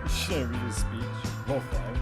Should I read his speech? Roll 5.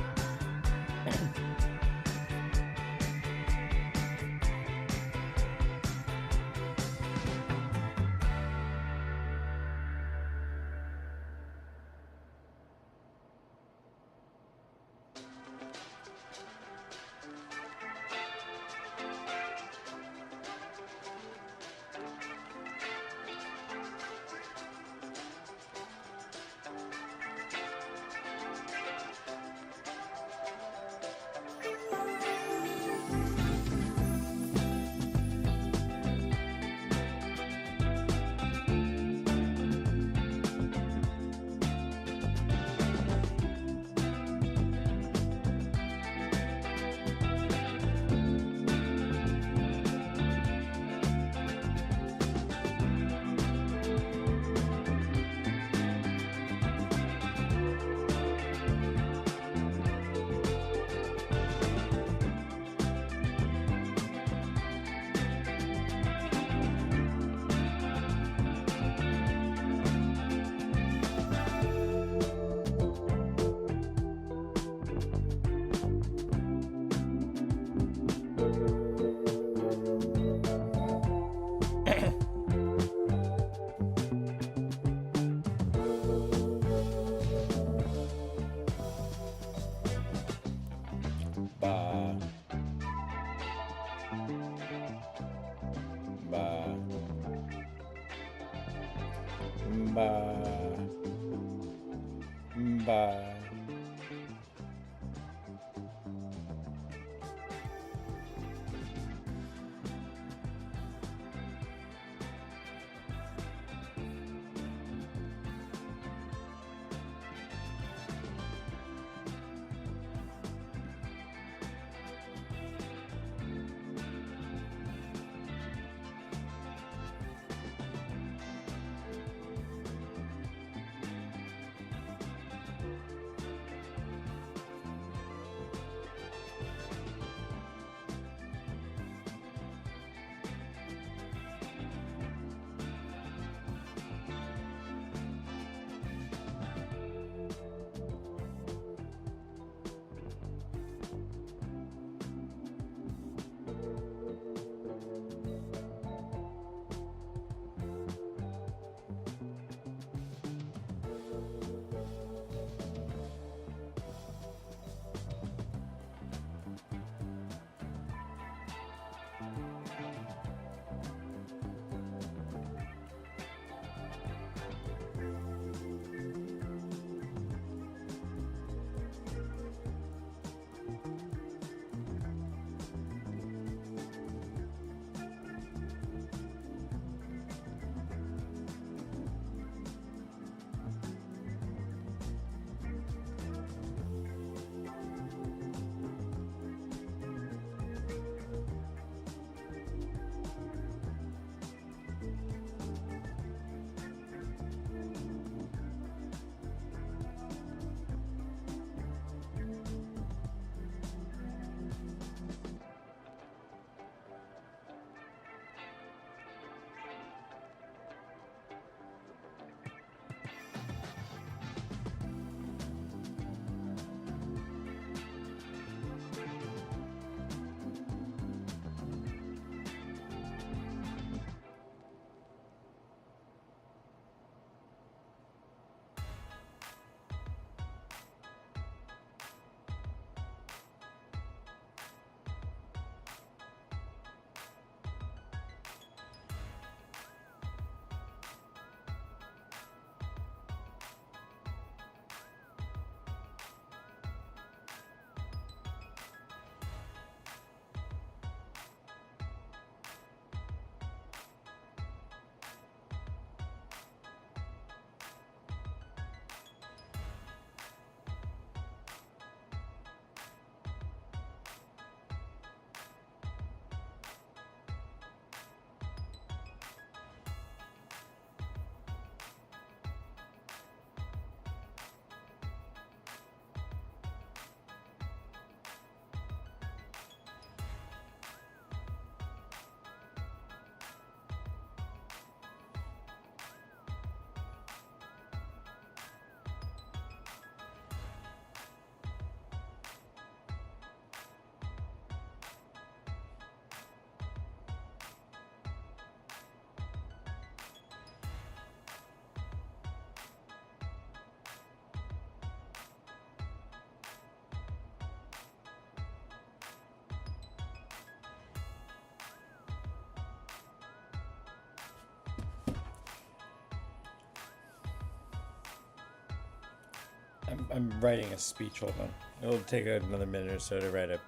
I'm writing a speech. Hold on. It'll take another minute or so to write a.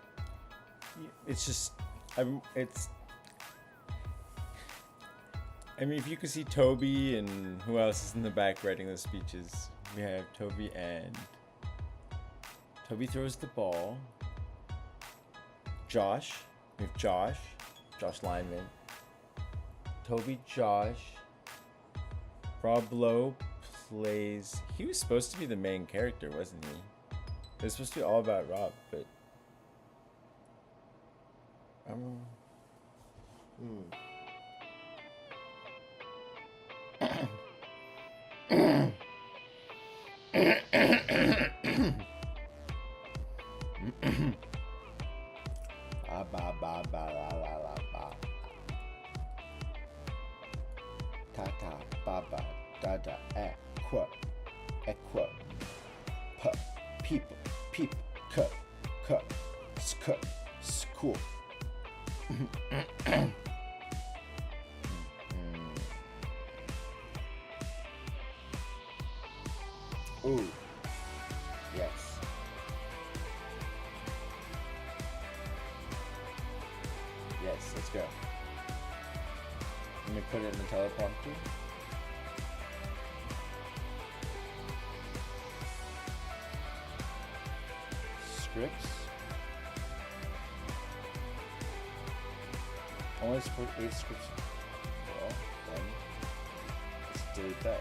It's just, it's. I mean, if you could see Toby and who else is in the back writing the speeches, we have Toby and Toby throws the ball. Josh, we have Josh Lyman. Toby, Josh. Rob Lowe plays. He was supposed to be the main character, wasn't he? It was supposed to be all about Rob, but. Ta baba dada aqua people school. Ooh, yes. Yes, let's go. Let me put it in the teleprompter. Scripts. Only support 8 scripts. Well, then let's delete that.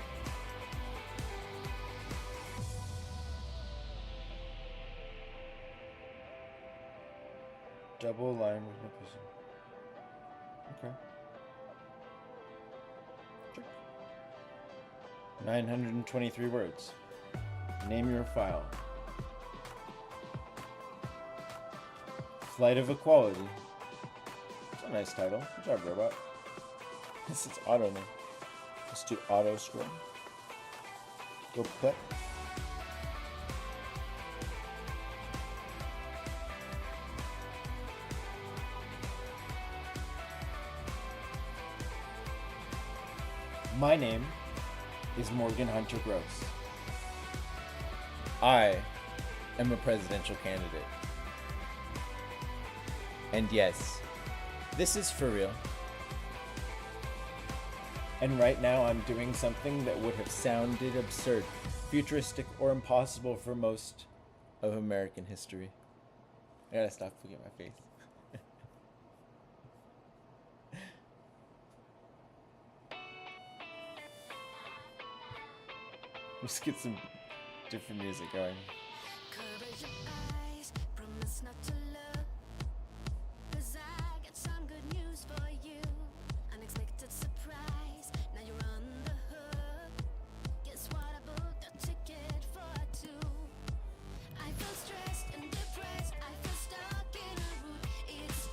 Double line with no person. Okay. Check. 923 words. Name your file. Flight of Equality. It's a nice title. Good job, robot. This is auto name. Let's do auto scroll. Go click. My name is Morgan Hunter Gross. I am a presidential candidate. And yes, this is for real. And right now I'm doing something that would have sounded absurd, futuristic, or impossible for most of American history. I gotta stop looking at my face. Let's get some different music going. Cover your eyes, promise not to look, 'cause I got some good news for you. Unexpected surprise, now you're on the hook. Guess what, I booked a ticket for 2. I feel stressed and depressed, I feel stuck in a route. It's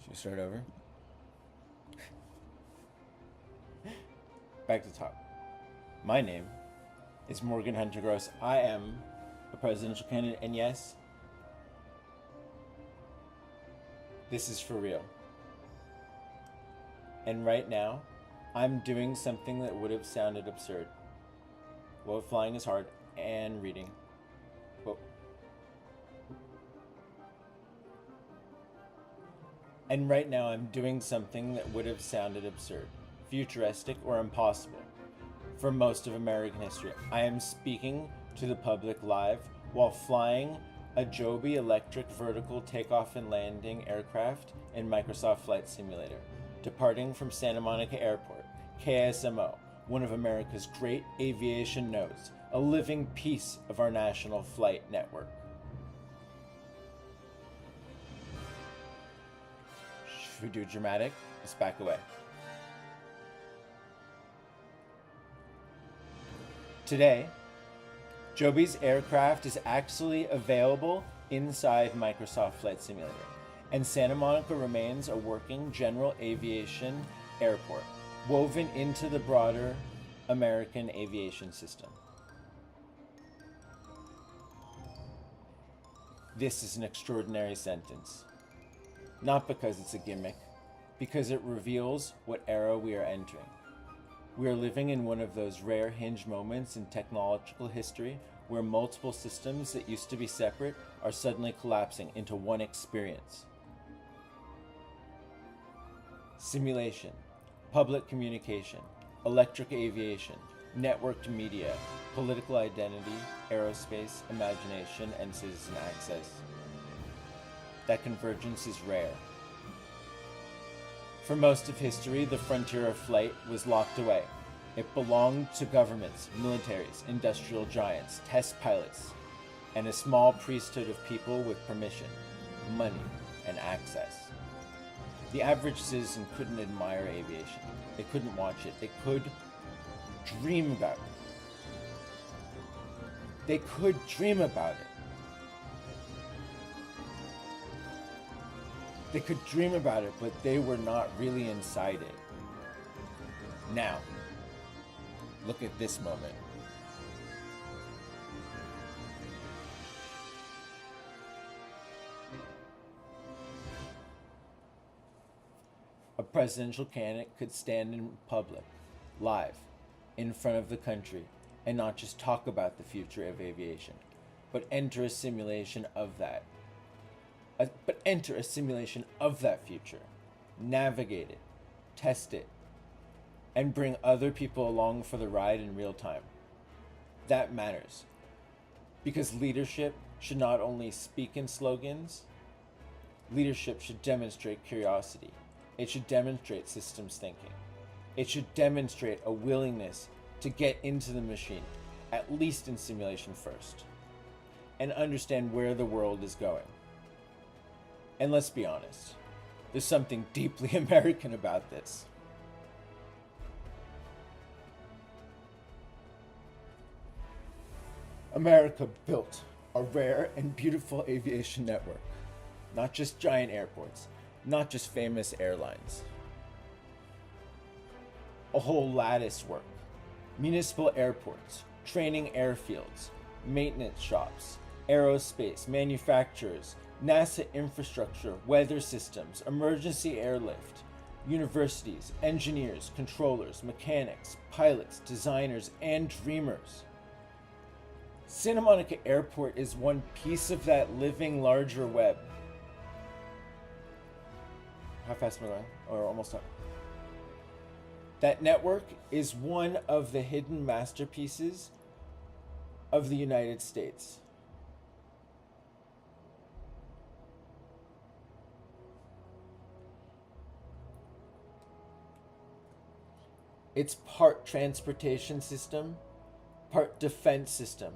Should we start over? Back to the top. My name is Morgan Hunter Gross. I am a presidential candidate, and yes, this is for real. And right now, I'm doing something that would have sounded absurd. Well, flying is hard, and reading. Whoa. And right now I'm doing something that would have sounded absurd, futuristic, or impossible for most of American history. I am speaking to the public live while flying a Joby electric vertical takeoff and landing aircraft in Microsoft Flight Simulator, departing from Santa Monica Airport, KSMO, one of America's great aviation nodes, a living piece of our national flight network. Should we do dramatic? Let's back away. Today, Joby's aircraft is actually available inside Microsoft Flight Simulator, and Santa Monica remains a working general aviation airport, woven into the broader American aviation system. This is an extraordinary sentence. Not because it's a gimmick, because it reveals what era we are entering. We are living in one of those rare hinge moments in technological history where multiple systems that used to be separate are suddenly collapsing into one experience. Simulation, public communication, electric aviation, networked media, political identity, aerospace, imagination, and citizen access. That convergence is rare. For most of history, the frontier of flight was locked away. It belonged to governments, militaries, industrial giants, test pilots, and a small priesthood of people with permission, money, and access. The average citizen couldn't admire aviation. They couldn't watch it. They could dream about it. They could dream about it. They could dream about it, but they were not really inside it. Now, look at this moment. A presidential candidate could stand in public, live, in front of the country, and not just talk about the future of aviation, but enter a simulation of that. Future, navigate it, test it, and bring other people along for the ride in real time. That matters, because leadership should not only speak in slogans, leadership should demonstrate curiosity. It should demonstrate systems thinking. It should demonstrate a willingness to get into the machine, at least in simulation first, and understand where the world is going. And let's be honest, there's something deeply American about this. America built a rare and beautiful aviation network. Not just giant airports, not just famous airlines. A whole lattice work. Municipal airports, training airfields, maintenance shops, aerospace, manufacturers, NASA infrastructure, weather systems, emergency airlift, universities, engineers, controllers, mechanics, pilots, designers, and dreamers. Santa Monica Airport is one piece of that living larger web. How fast am I going? Or almost done. That network is one of the hidden masterpieces of the United States. It's part transportation system, part defense system,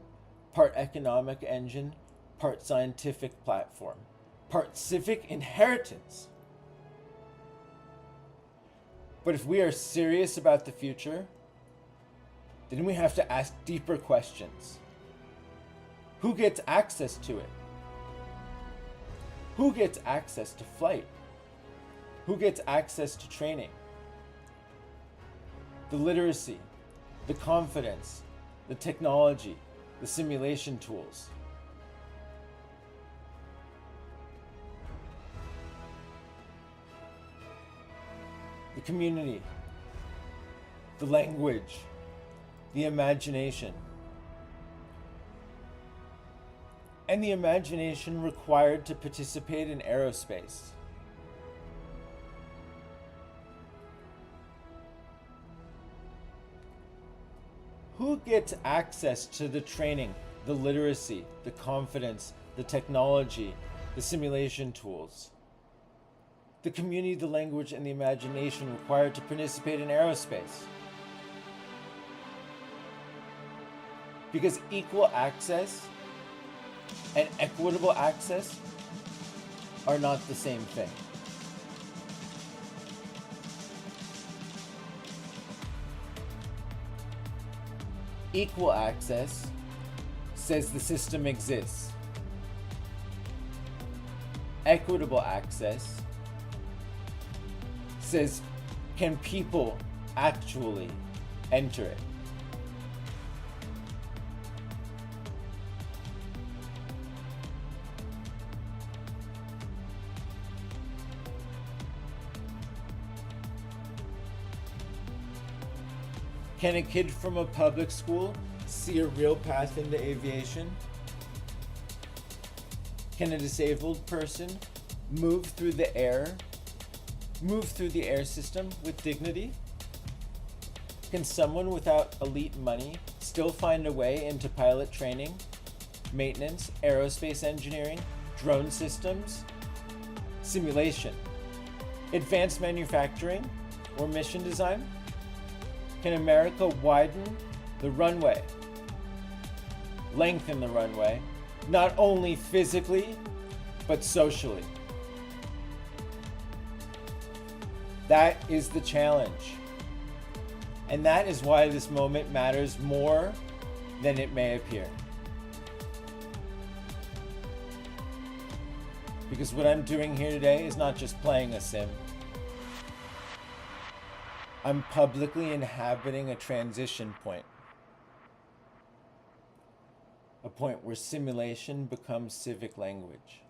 part economic engine, part scientific platform, part civic inheritance. But if we are serious about the future, then we have to ask deeper questions. Who gets access to it? Who gets access to flight? Who gets access to training? The literacy, the confidence, the technology, the simulation tools. The community, the language, the imagination. And the imagination required to participate in aerospace. Who gets access to the training, the literacy, the confidence, the technology, the simulation tools? The community, the language, and the imagination required to participate in aerospace. Because equal access and equitable access are not the same thing. Equal access says the system exists. Equitable access says, can people actually enter it? Can a kid from a public school see a real path into aviation? Can a disabled person move through the air system with dignity? Can someone without elite money still find a way into pilot training, maintenance, aerospace engineering, drone systems, simulation, advanced manufacturing, or mission design? Can America widen the runway, lengthen the runway, not only physically, but socially? That is the challenge. And that is why this moment matters more than it may appear. Because what I'm doing here today is not just playing a sim. I'm publicly inhabiting a transition point. A point where simulation becomes civic language.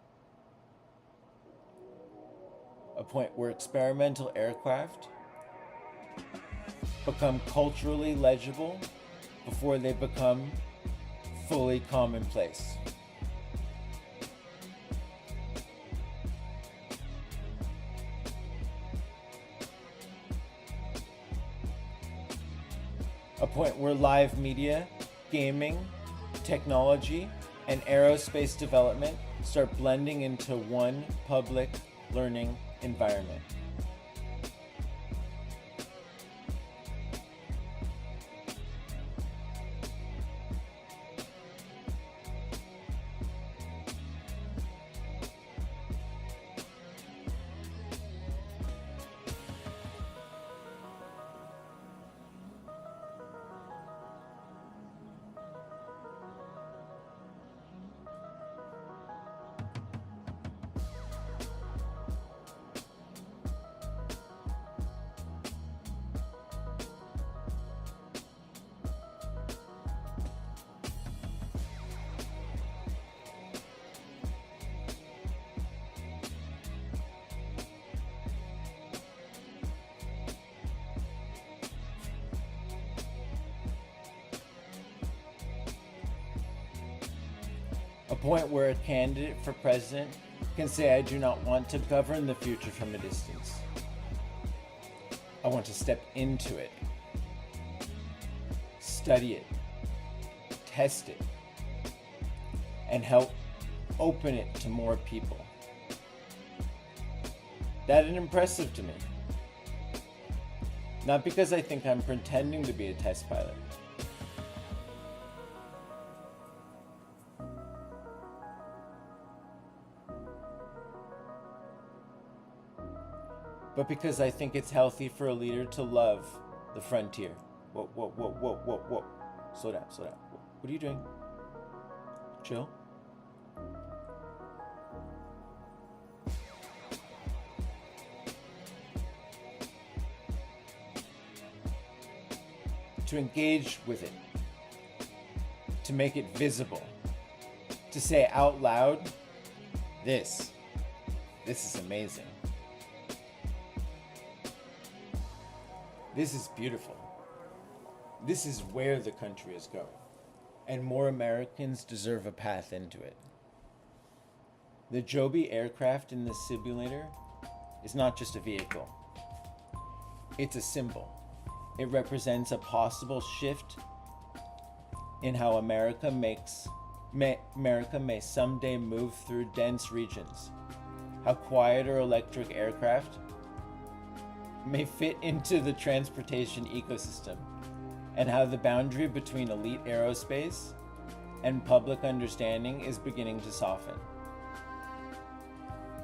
A point where experimental aircraft become culturally legible before they become fully commonplace. A point where live media, gaming, technology, and aerospace development start blending into one public learning environment. A point where a candidate for president can say, I do not want to govern the future from a distance. I want to step into it, study it, test it, and help open it to more people. That is impressive to me. Not because I think I'm pretending to be a test pilot. But because I think it's healthy for a leader to love the frontier. Whoa, whoa, whoa, whoa, whoa, whoa. Slow down, slow down. What are you doing? Chill. To engage with it. To make it visible. To say out loud, this is amazing. This is beautiful. This is where the country is going. And more Americans deserve a path into it. The Joby aircraft in the simulator is not just a vehicle. It's a symbol. It represents a possible shift in how America may someday move through dense regions. How quieter electric aircraft may fit into the transportation ecosystem, and how the boundary between elite aerospace and public understanding is beginning to soften.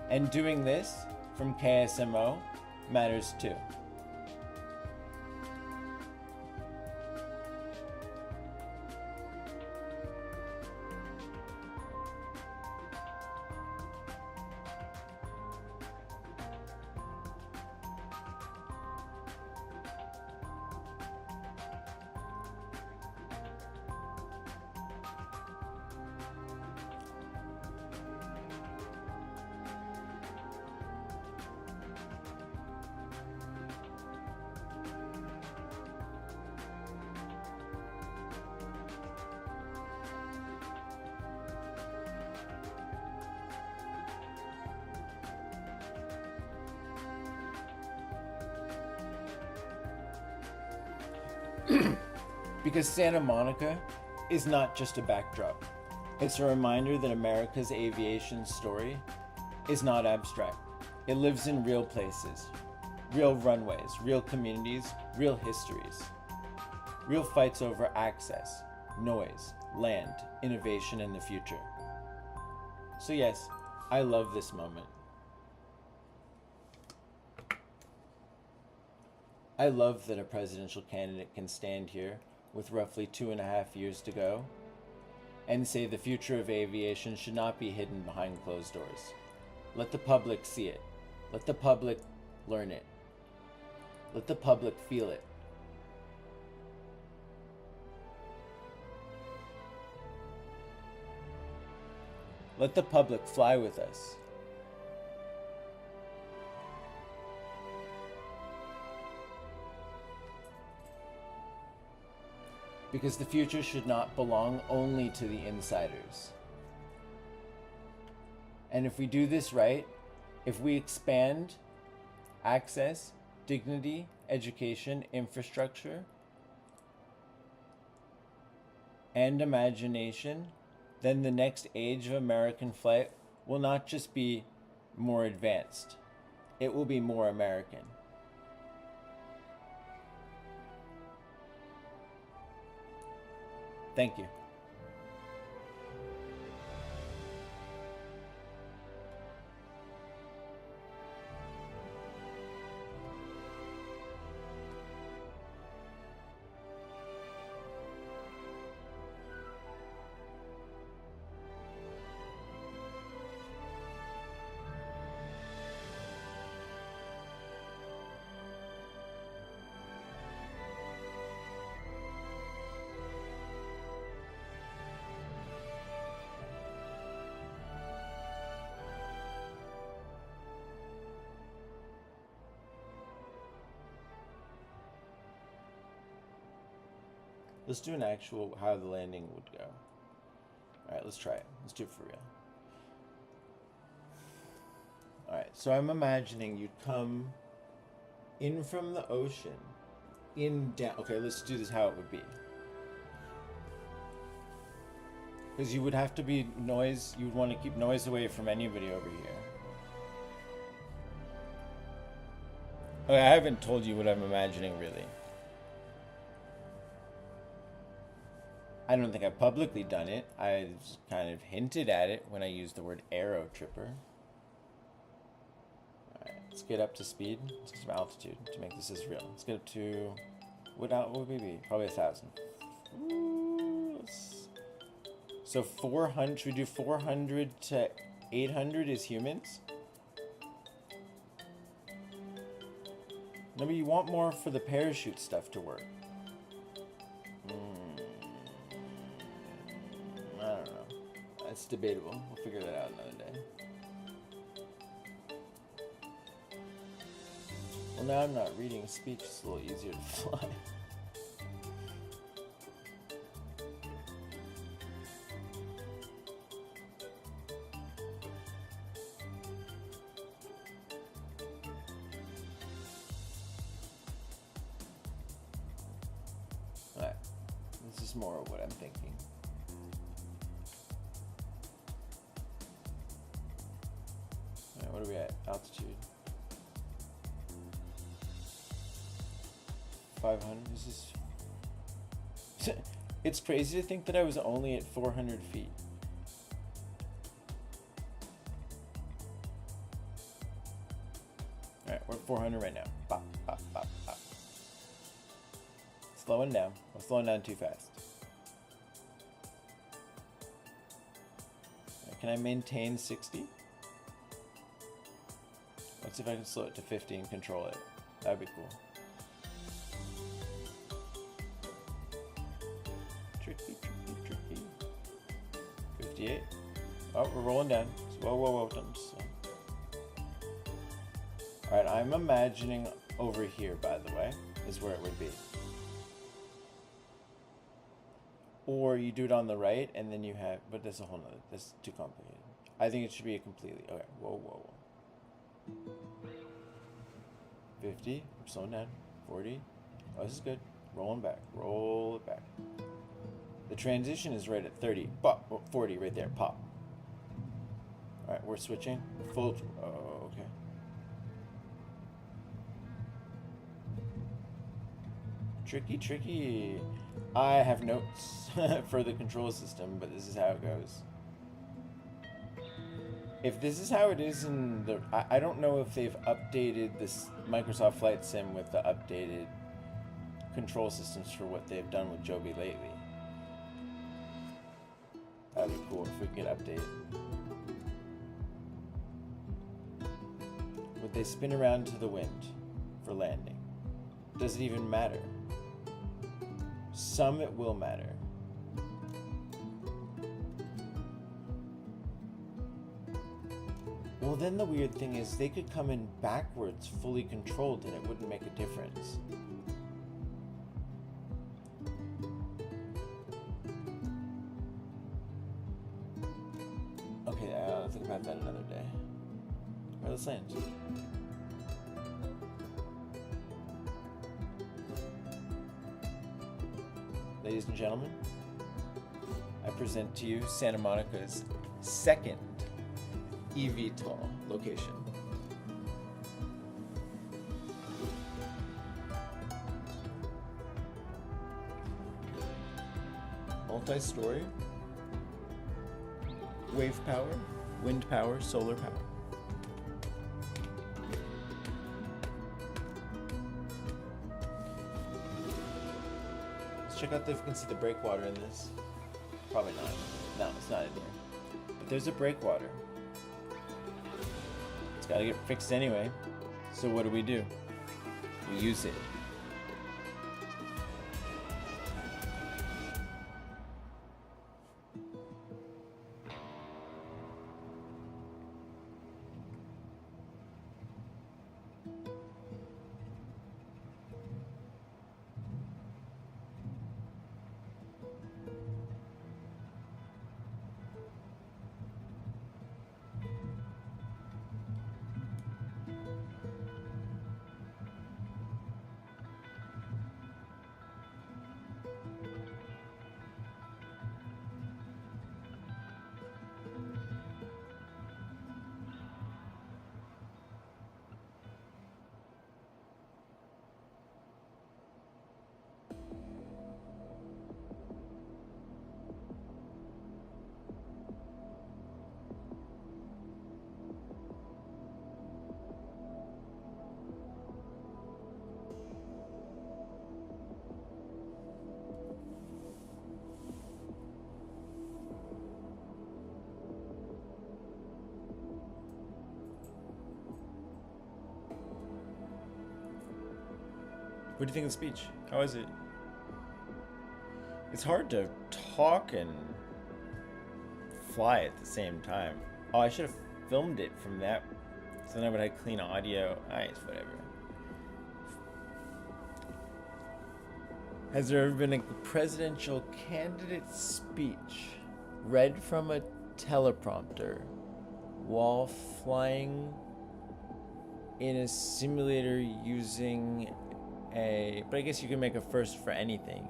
And doing this from KSMO matters too. Because Santa Monica is not just a backdrop. It's a reminder that America's aviation story is not abstract. It lives in real places, real runways, real communities, real histories, real fights over access, noise, land, innovation, and the future. So yes, I love this moment. I love that a presidential candidate can stand here with roughly 2.5 years to go and say the future of aviation should not be hidden behind closed doors. Let the public see it. Let the public learn it. Let the public feel it. Let the public fly with us. Because the future should not belong only to the insiders. And if we do this right, if we expand access, dignity, education, infrastructure, and imagination, then the next age of American flight will not just be more advanced, it will be more American. Thank you. Let's do an actual how the landing would go. Alright, let's try it. Let's do it for real. Alright, so I'm imagining you'd come in from the ocean, in down. Okay, let's do this how it would be. Because you would have to be noise, you would want to keep noise away from anybody over here. Okay, I haven't told you what I'm imagining really. I don't think I've publicly done it. I kind of hinted at it when I used the word aero tripper. Alright, let's get up to speed. Let's get some altitude to make this as real. Let's get up to, what would we be? Probably 1,000. Ooh, so 400, should we do 400 to 800 as humans? No, but you want more for the parachute stuff to work. I don't know. That's debatable. We'll figure that out another day. Well, now I'm not reading speech. It's a little easier to fly. Alright. This is more of what I'm thinking. What are we at? Altitude. 500. This is... It's crazy to think that I was only at 400 feet. Alright, we're at 400 right now. Bop, bop, bop, bop. Slowing down. We're slowing down too fast. Right, can I maintain 60? Let's see if I can slow it to 50 and control it. That'd be cool. Tricky, tricky, tricky. 58. Oh, we're rolling down. Whoa, whoa, whoa. Don't slow. Alright, I'm imagining over here, by the way, is where it would be. Or you do it on the right, and then you have... But that's a whole nother... That's too complicated. I think it should be a completely... Okay, whoa, whoa, whoa. 50, I'm slowing down. 40. Oh, this is good. Rolling back. Roll it back. The transition is right at 30. Pop. 40 right there. Pop. Alright, we're switching. Full. Oh, okay. Tricky, tricky. I have notes for the control system, but this is how it goes. If this is how it is in the... I don't know if they've updated this Microsoft Flight Sim with the updated control systems for what they've done with Joby lately. That'd be cool if we could get updated. Would they spin around to the wind for landing? Does it even matter? Some it will matter. Well, then the weird thing is they could come in backwards, fully controlled, and it wouldn't make a difference. Okay, I'll think about that another day. All right, let's land. Ladies and gentlemen, I present to you Santa Monica's second eVTOL location. Multi-story, wave power, wind power, solar power. Let's check out if we can see the breakwater in this. Probably not. No, it's not in here. But there's a breakwater. It's gotta get fixed anyway. So what do? We use it. What do you think of the speech? How is it? It's hard to talk and fly at the same time. Oh, I should have filmed it from that, so then I would have clean audio. It's whatever. Has there ever been a presidential candidate speech read from a teleprompter while flying in a simulator using but I guess you can make a first for anything.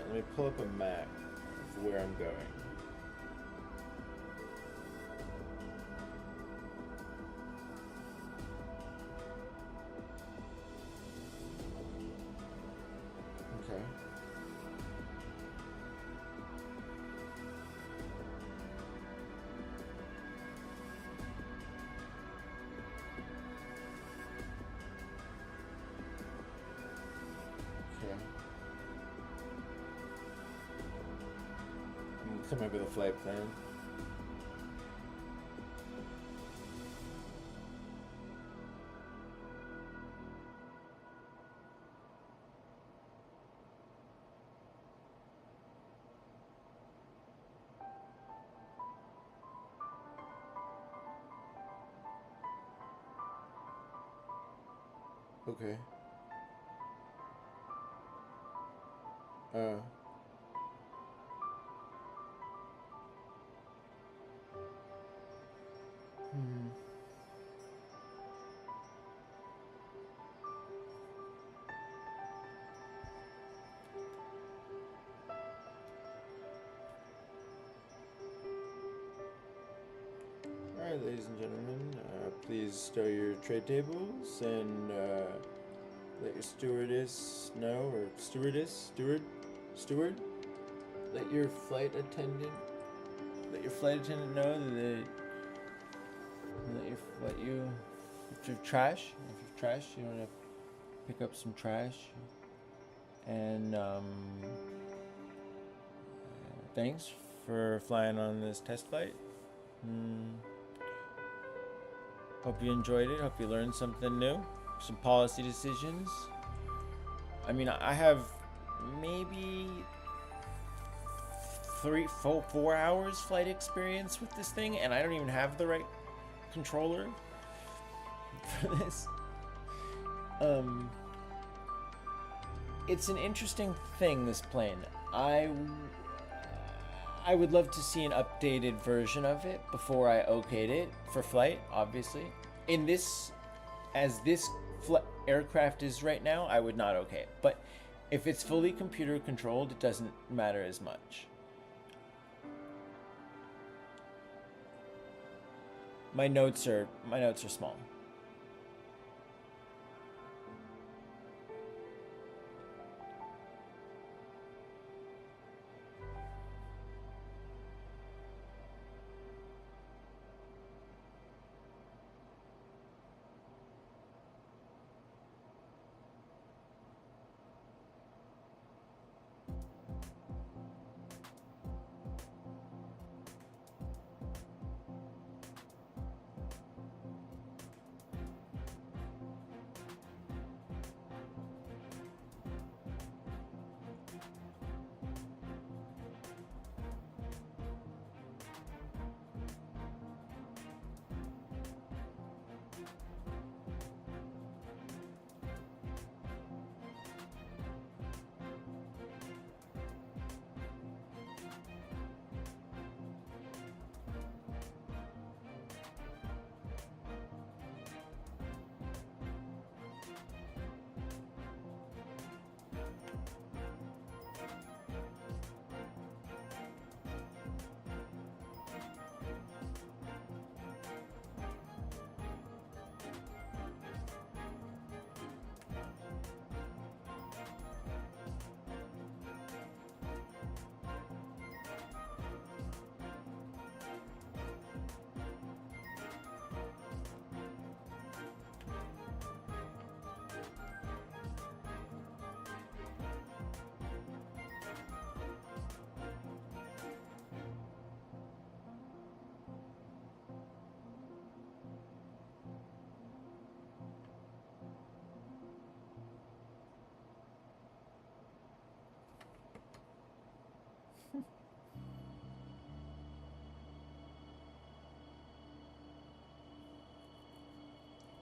Let me pull up a map of where I'm going. Okay. Come up with a flight plan. Okay. Uh. Hmm. All right, ladies and gentlemen, please stow your tray tables and let your stewardess know, or steward, let your flight attendant, know that if you've trash, you want to pick up some trash, and thanks for flying on this test flight. Hope you enjoyed it. Hope you learned something new. Some policy decisions. I mean, I have maybe 4 hours flight experience with this thing, and I don't even have the right controller for this. It's an interesting thing, this plane. I would love to see an updated version of it before I okayed it for flight, obviously. In this, as this aircraft is right now, I would not okay it. But if it's fully computer controlled, it doesn't matter as much. My notes are small.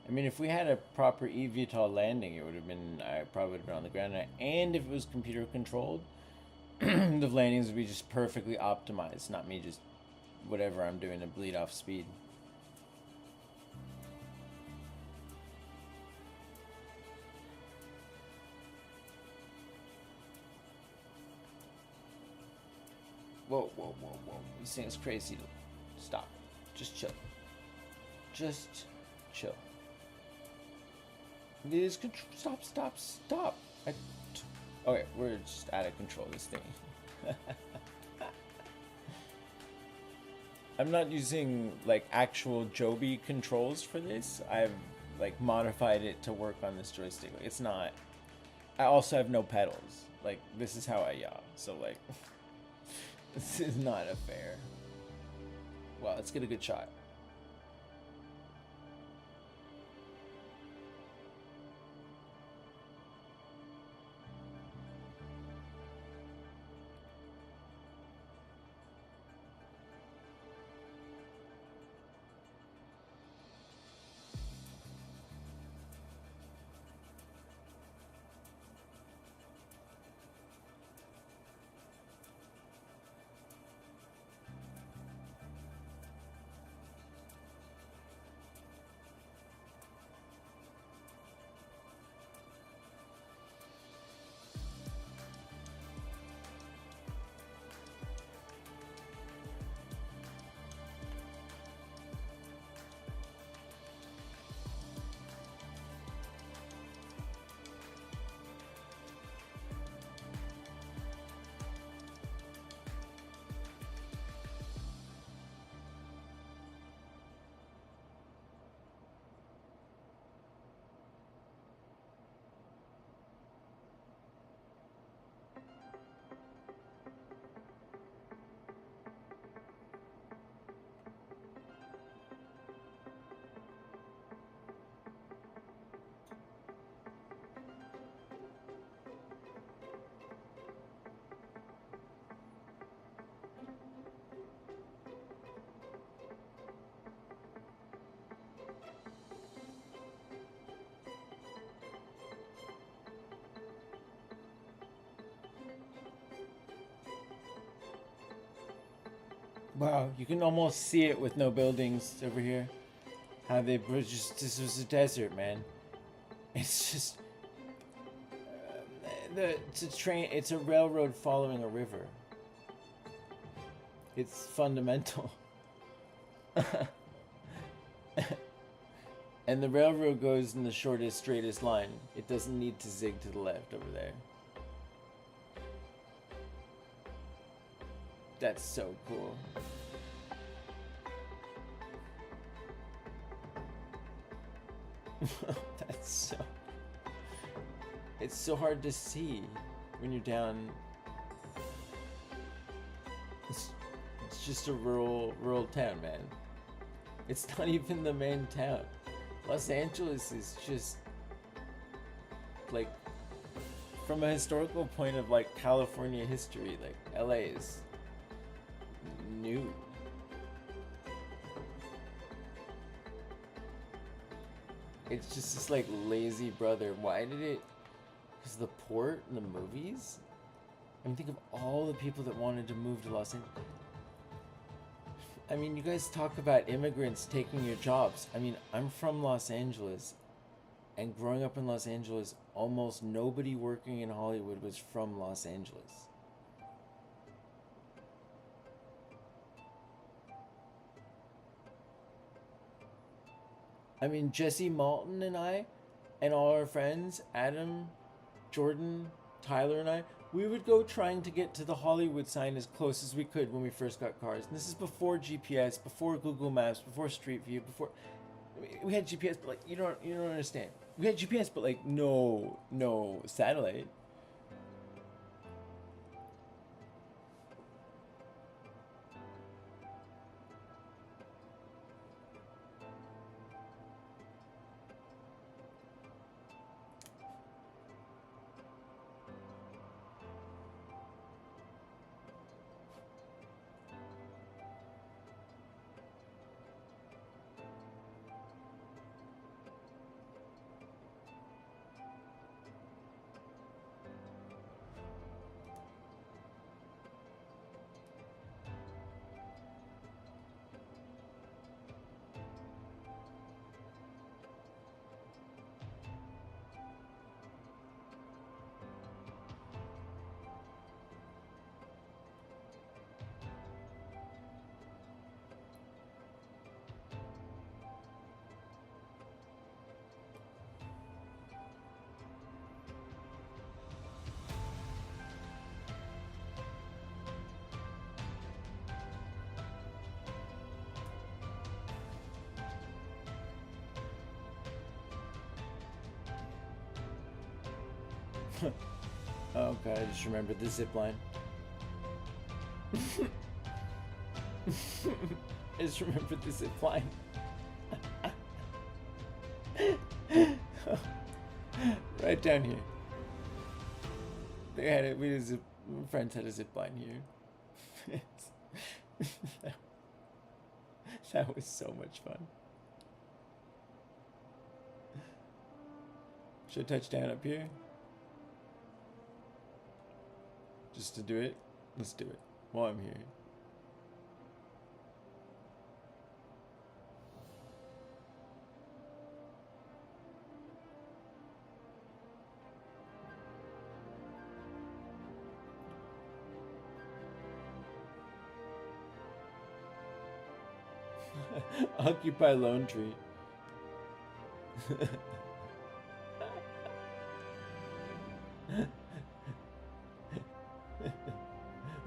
I mean, if we had a proper eVTOL landing, it would have been, I probably would have been on the ground. And if it was computer controlled, the landings would be just perfectly optimized, not me just whatever I'm doing to bleed off speed. Whoa. This thing is crazy. Stop. Just chill. Just chill. This stop. Okay, we're just out of control of this thing. I'm not using like actual Joby controls for this. I've like modified it to work on this joystick. It's not. I also have no pedals. Like this is how I yaw. So like, this is not a fair. Well, let's get a good shot. Wow, you can almost see it with no buildings over here. How they were just, this was a desert, man. It's just, it's a train, it's a railroad following a river. It's fundamental. And the railroad goes in the shortest, straightest line. It doesn't need to zig to the left over there. That's so cool. That's so... It's so hard to see when you're down. It's just a rural town, man. It's not even the main town. Los Angeles is just like, from a historical point of like California history, like LA is new. It's just this like lazy brother. Why did it? Because the port and the movies? I mean, think of all the people that wanted to move to Los Angeles. I mean, you guys talk about immigrants taking your jobs. I mean, I'm from Los Angeles, and growing up in Los Angeles, almost nobody working in Hollywood was from Los Angeles. I mean, Jesse Malton and I, and all our friends, Adam, Jordan, Tyler and I, we would go trying to get to the Hollywood sign as close as we could when we first got cars. And this is before GPS, before Google Maps, before Street View, before... I mean, we had GPS, but like, you don't understand. We had GPS, but like, no satellite. Oh god, I just remembered the zip line. I just remembered the zip line. Right down here. They had it. We had my friends had a zip line here. That was so much fun. Should I touch down up here? Just to do it? Let's do it while I'm here. Occupy Lone Tree.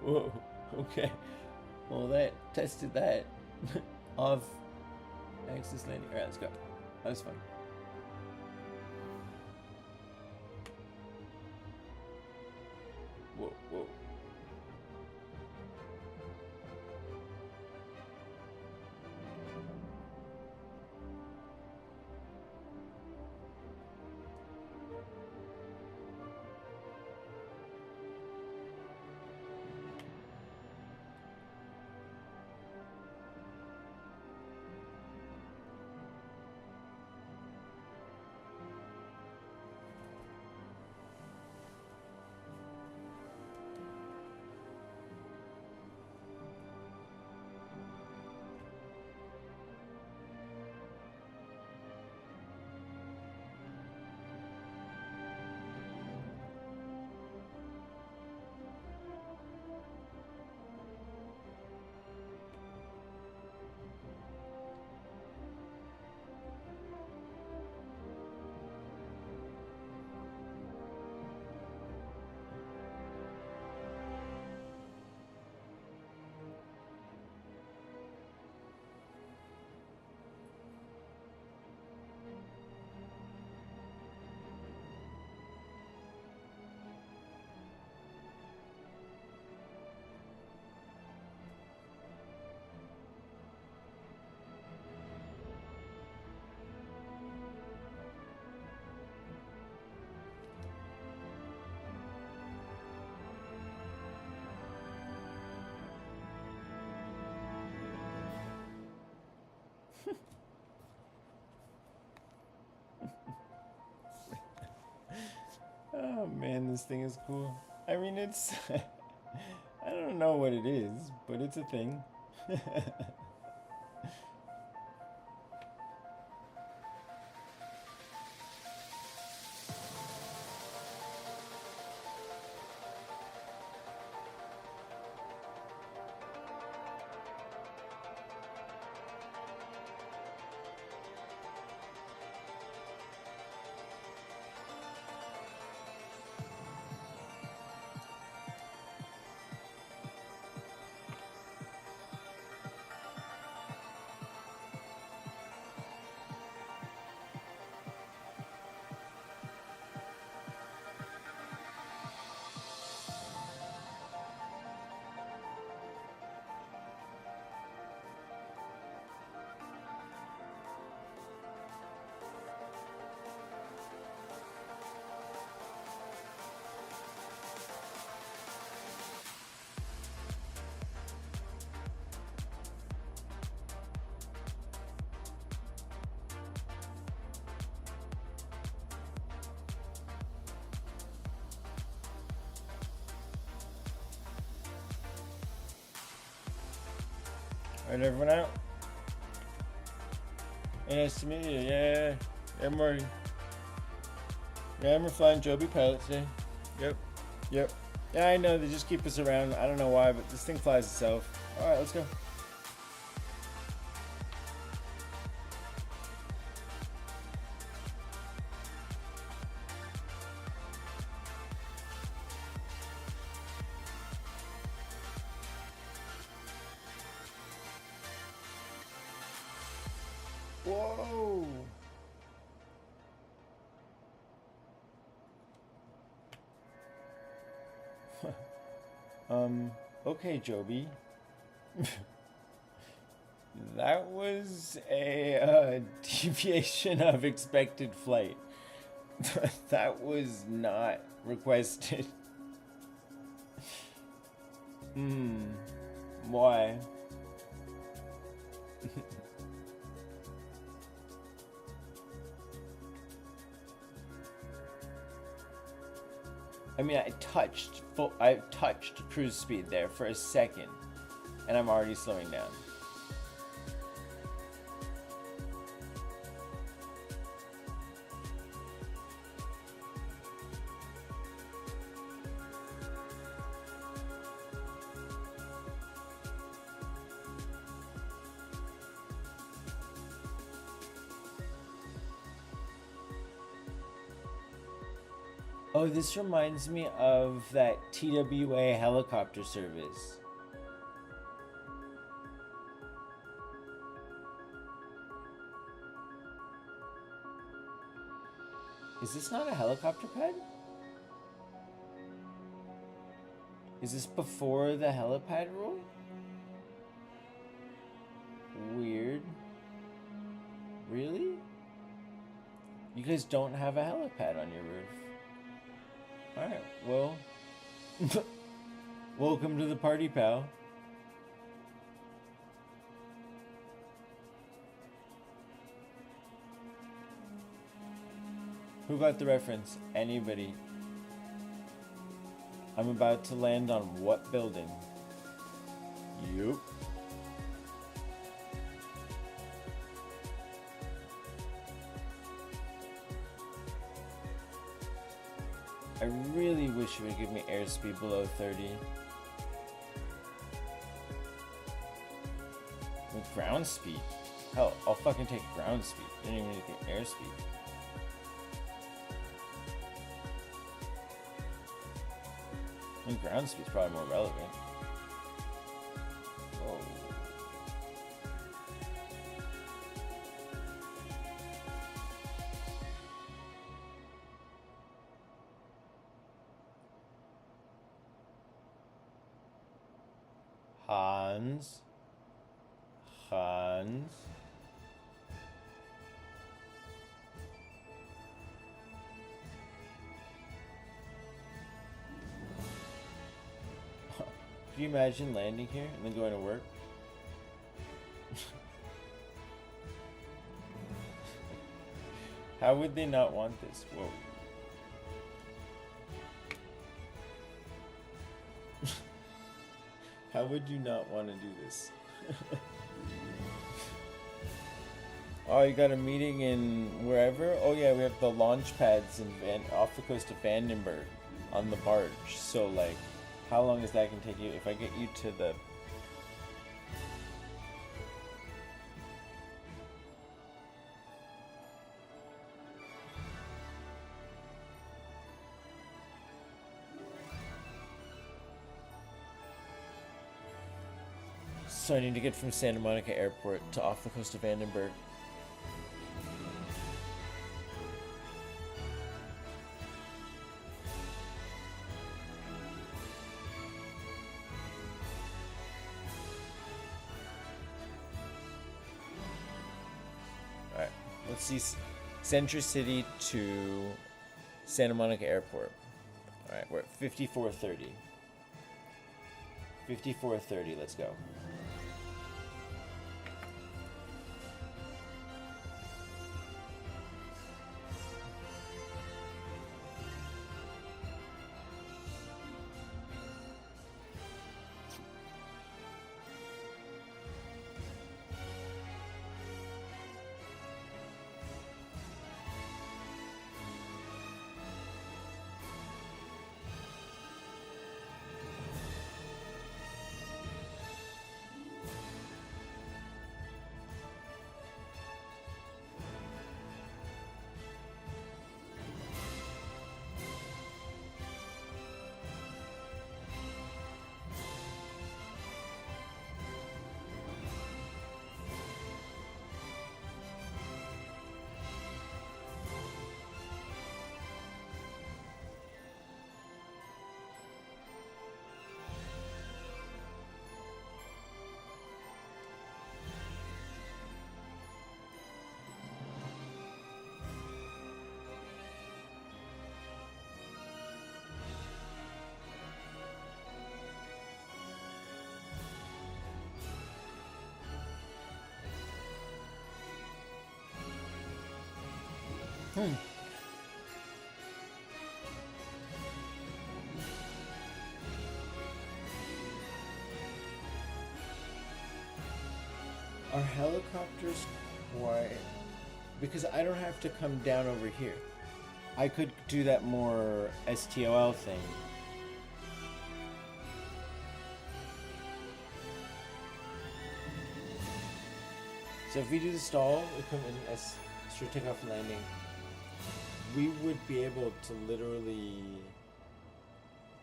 Whoa, okay. Well, that tested that. Off axis landing. Alright, let's go. That was fun. Whoa, whoa. Oh man, this thing is cool. I mean, it's. I don't know what it is, but it's a thing. Alright, everyone out. Hey, nice to meet you. Yeah, we're flying Joby pilot today. Yep. Yeah, I know, they just keep us around. I don't know why, but this thing flies itself. Alright, let's go. Whoa! Okay, Joby. That was a deviation of expected flight. That was not requested. Why? I mean, I touched cruise speed there for a second, and I'm already slowing down. Oh, this reminds me of that TWA helicopter service. Is this not a helicopter pad? Is this before the helipad rule? Weird. Really? You guys don't have a helipad on your roof. Alright, well, welcome to the party, pal. Who got the reference? Anybody? I'm about to land on what building? Yup. I really wish it would give me airspeed below 30. With ground speed? Hell, I'll fucking take ground speed. I don't even need to get airspeed. I mean, ground speed's probably more relevant. Whoa. Hans. Can you imagine landing here and then going to work? How would they not want this? Whoa. How would you not want to do this? Oh, you got a meeting in wherever? Oh yeah, we have the launch pads off the coast of Vandenberg on the barge. So like, how long is that gonna take you? If I get you to the... So I need to get from Santa Monica Airport to off the coast of Vandenberg. Alright, let's see. Century City to Santa Monica Airport. Alright, we're at 5430. 5430, let's go. Are helicopters quiet? Because I don't have to come down over here. I could do that more STOL thing. So if we do the stall, we come in as straight takeoff and landing, we would be able to literally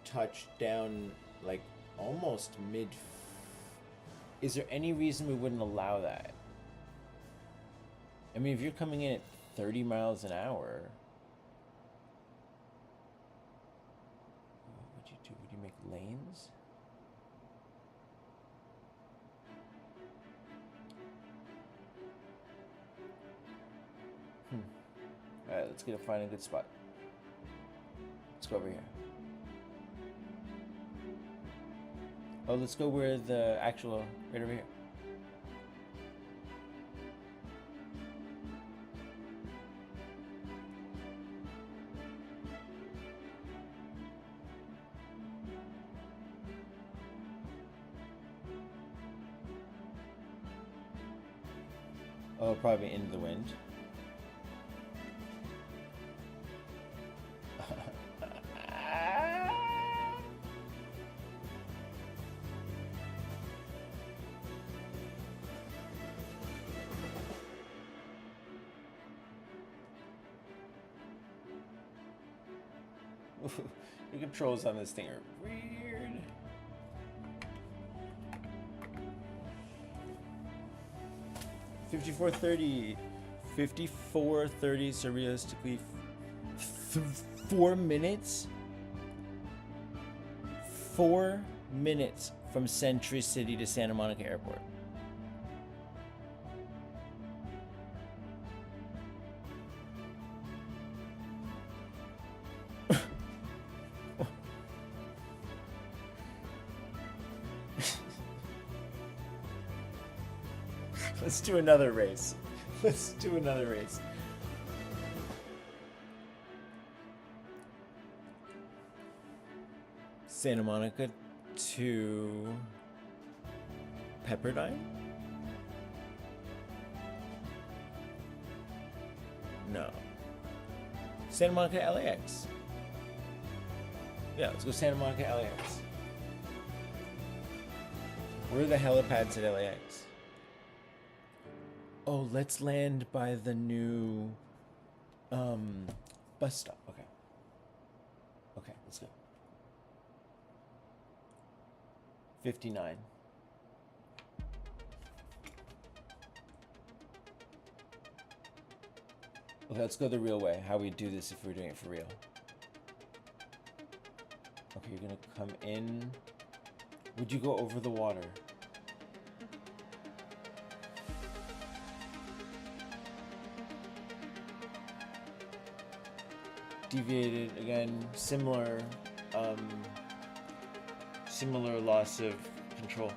touch down like almost mid. Is there any reason we wouldn't allow that? I mean, if you're coming in at 30 miles an hour, what would you do? Would you make lanes? Alright, let's find a good spot. Let's go over here. Oh, let's go where the actual... right over here. Oh, probably into the wind. The controls on this thing are weird. $54.30. $54.30. So realistically, 4 minutes. 4 minutes from Century City to Santa Monica Airport. Let's do another race. Let's do another race. Santa Monica to Pepperdine? No. Santa Monica, LAX. Yeah, let's go Santa Monica, LAX. Where are the helipads at LAX? Oh, let's land by the new bus stop. Okay. Okay, let's go. 59. Okay, let's go the real way. How we do this if we're doing it for real. Okay, you're gonna come in. Would you go over the water? Deviated again, similar loss of control.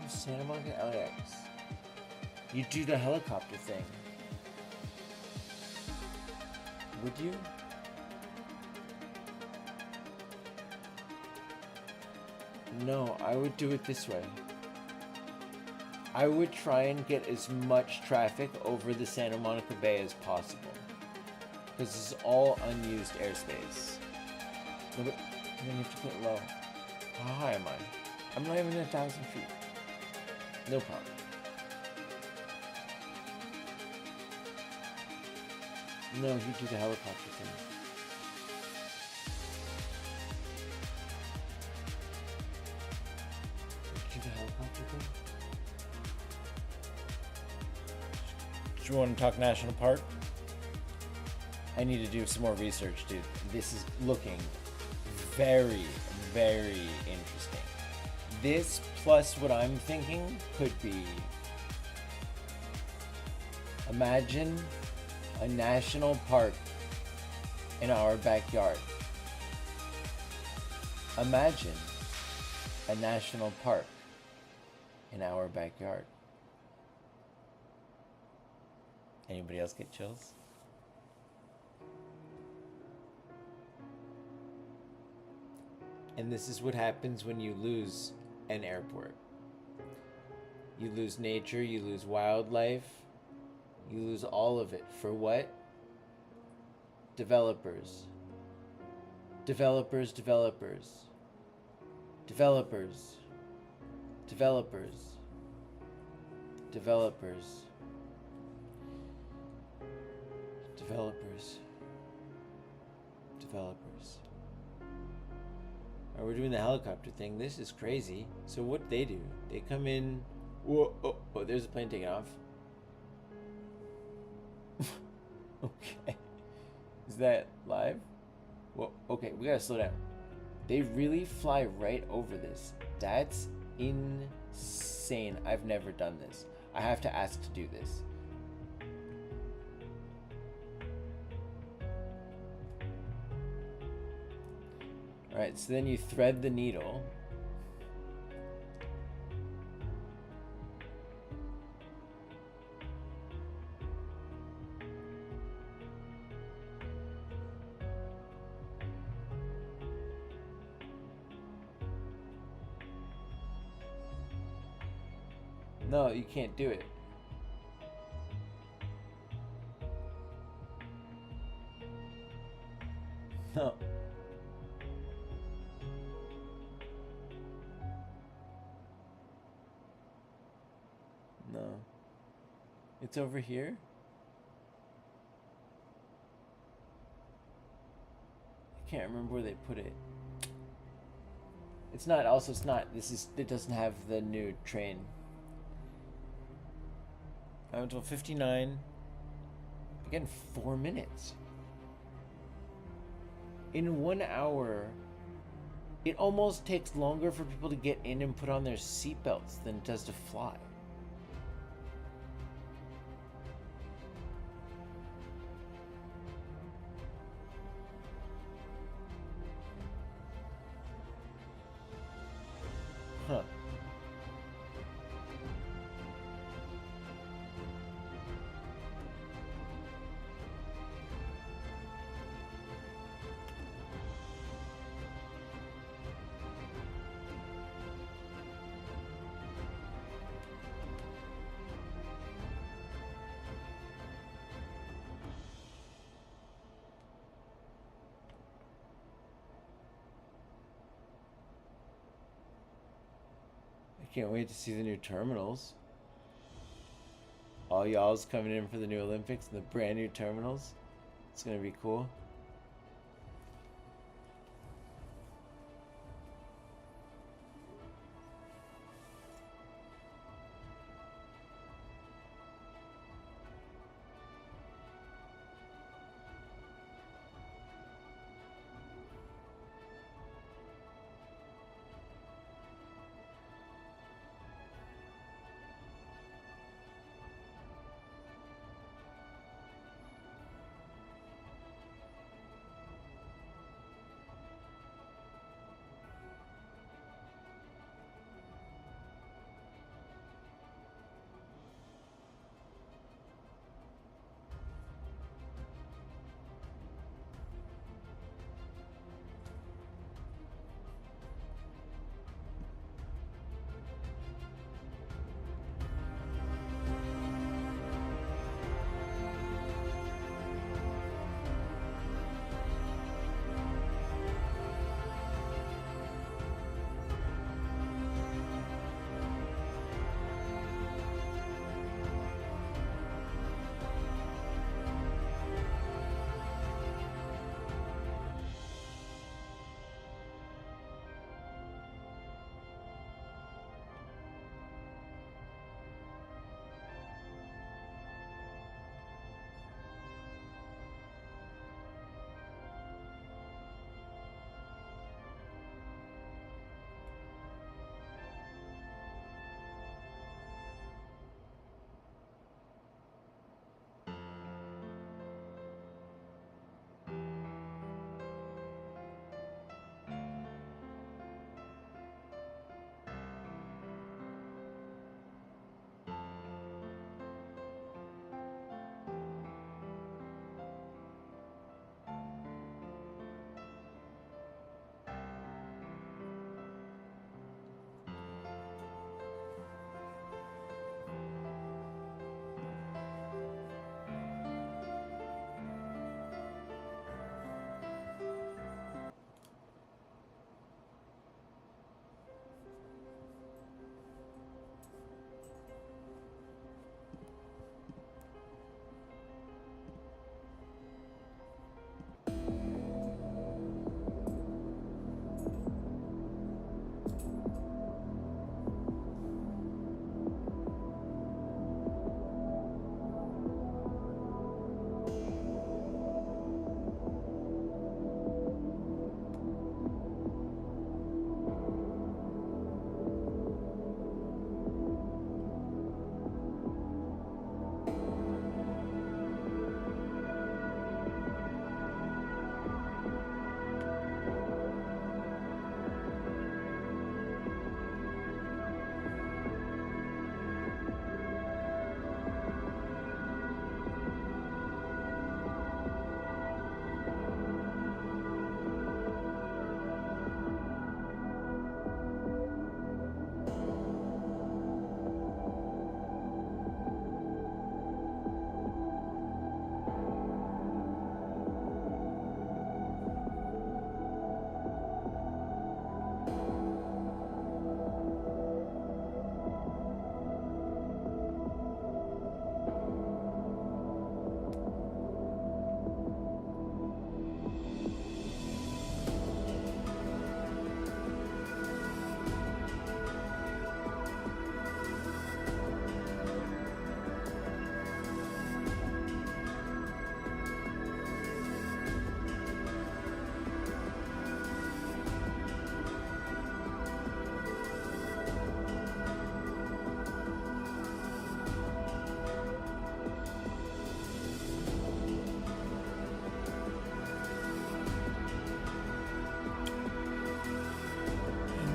Santa Monica, LAX. You do the helicopter thing. Would you? No, I would do it this way. I would try and get as much traffic over the Santa Monica Bay as possible. Because this is all unused airspace. No, but then you have to get low. How high am I? I'm not even 1,000 feet. No problem. No, you do the helicopter thing. You do the helicopter thing? Do you want to talk national park? I need to do some more research, dude. This is looking very, very interesting. This plus what I'm thinking could be, imagine a national park in our backyard. Imagine a national park in our backyard. Anybody else get chills? And this is what happens when you lose an airport. You lose nature, you lose wildlife, you lose all of it. For what? Developers. Developers, developers. Developers. Developers. Developers. Developers. Developers. We're doing the helicopter thing. This is crazy. So what they do? They come in. Whoa! Oh, there's a plane taking off. Okay. Is that live? Well, okay, we gotta slow down. They really fly right over this. That's insane. I've never done this. I have to ask to do this. Alright, so then you thread the needle. No, you can't do it. No. No. It's over here? I can't remember where they put it. It's not, also it's not, it doesn't have the new train. I'm until 59. Again, 4 minutes. In 1 hour, it almost takes longer for people to get in and put on their seatbelts than it does to fly. Huh. Can't wait to see the new terminals. All y'all's coming in for the new Olympics and the brand new terminals. It's gonna be cool.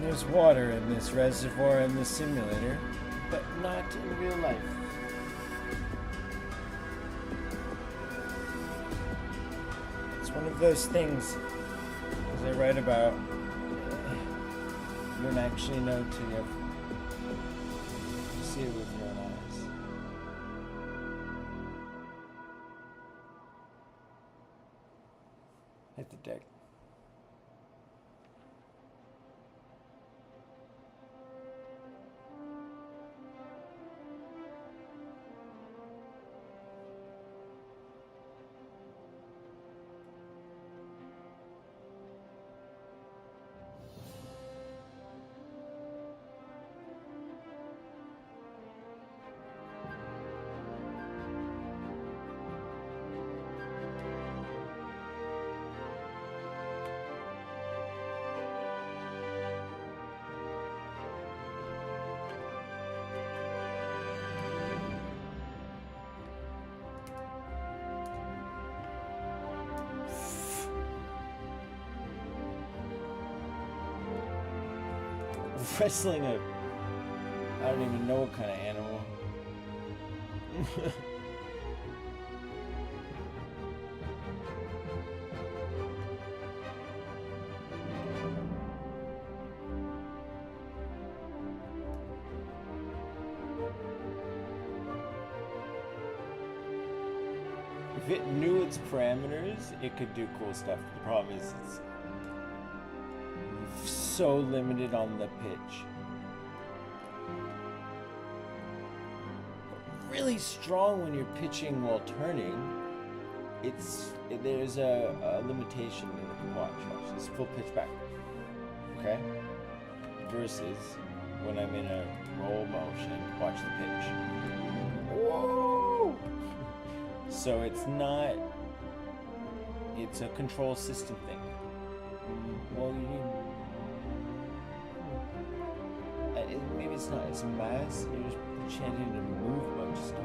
There's water in this reservoir in the simulator, but not in real life. It's one of those things, as I write about, you don't actually know till you see it with your own eyes. Hit the deck. wrestling a, I don't even know what kind of animal. If it knew its parameters, it could do cool stuff. The problem is it's so limited on the pitch. Really strong when you're pitching while turning. There's a limitation in the watch. Watch this, full pitch back. Okay? Versus when I'm in a roll motion, watch the pitch. Whoa! So it's not, it's a control system thing. Well, you need, maybe it's not, it's mass, you're just chanting to move a bunch of stuff.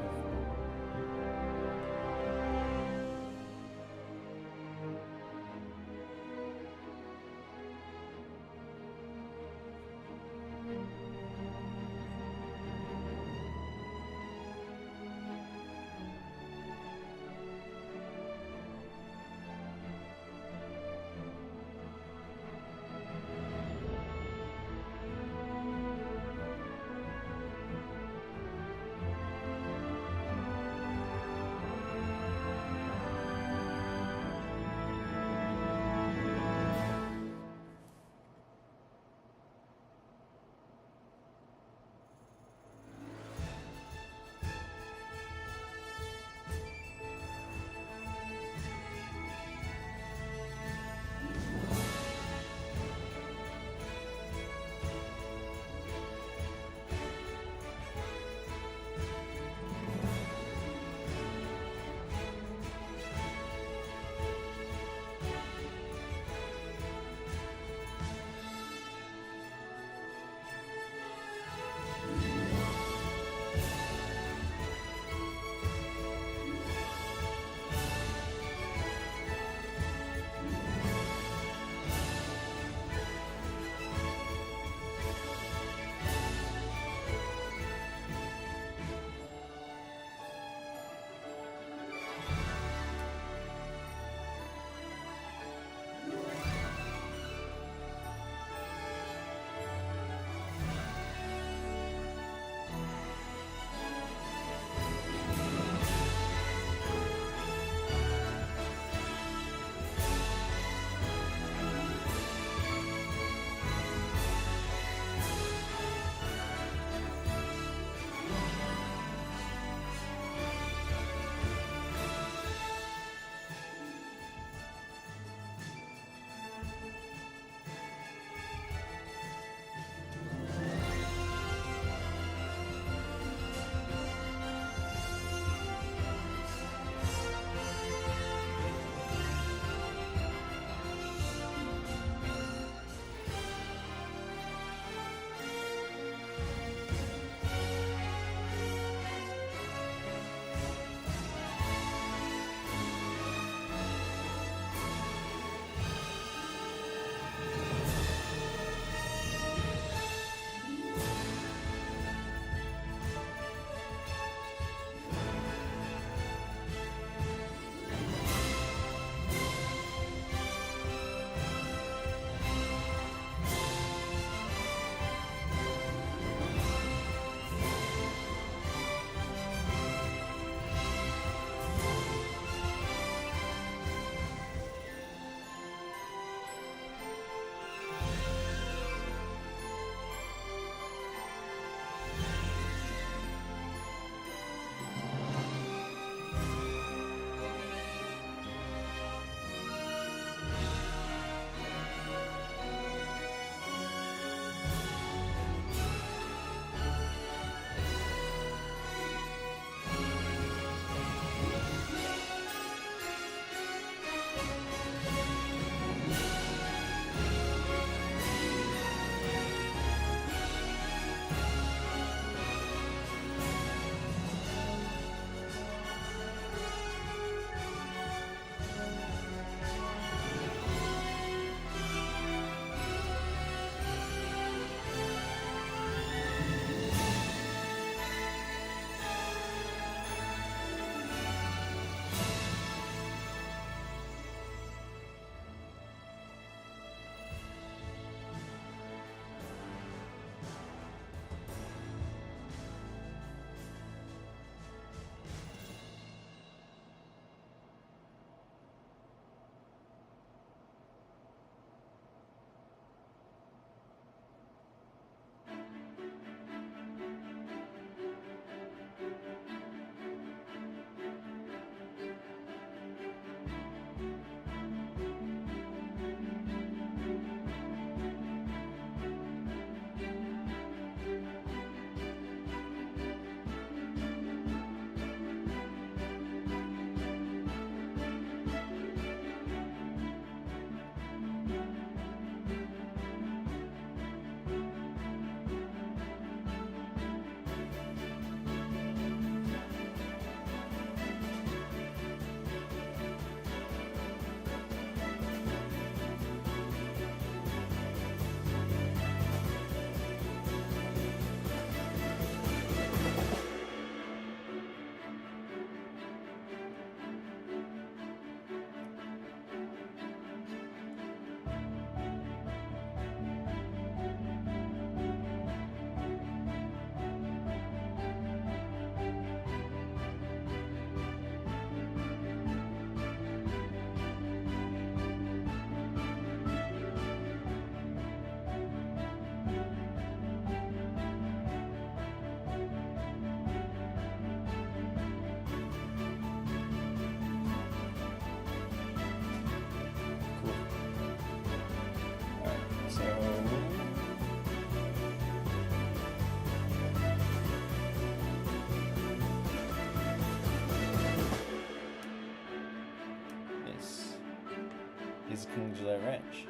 is King Gillette Ranch.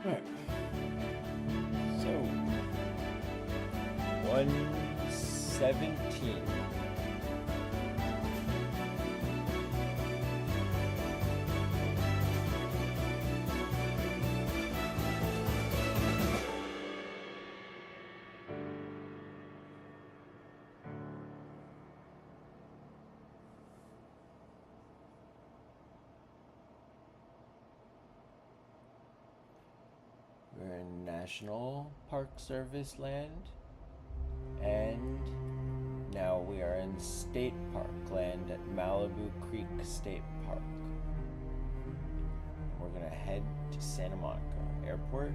Alright. So 117. We're in National Park Service land, and now we are in State Park land at Malibu Creek State Park. We're gonna head to Santa Monica Airport.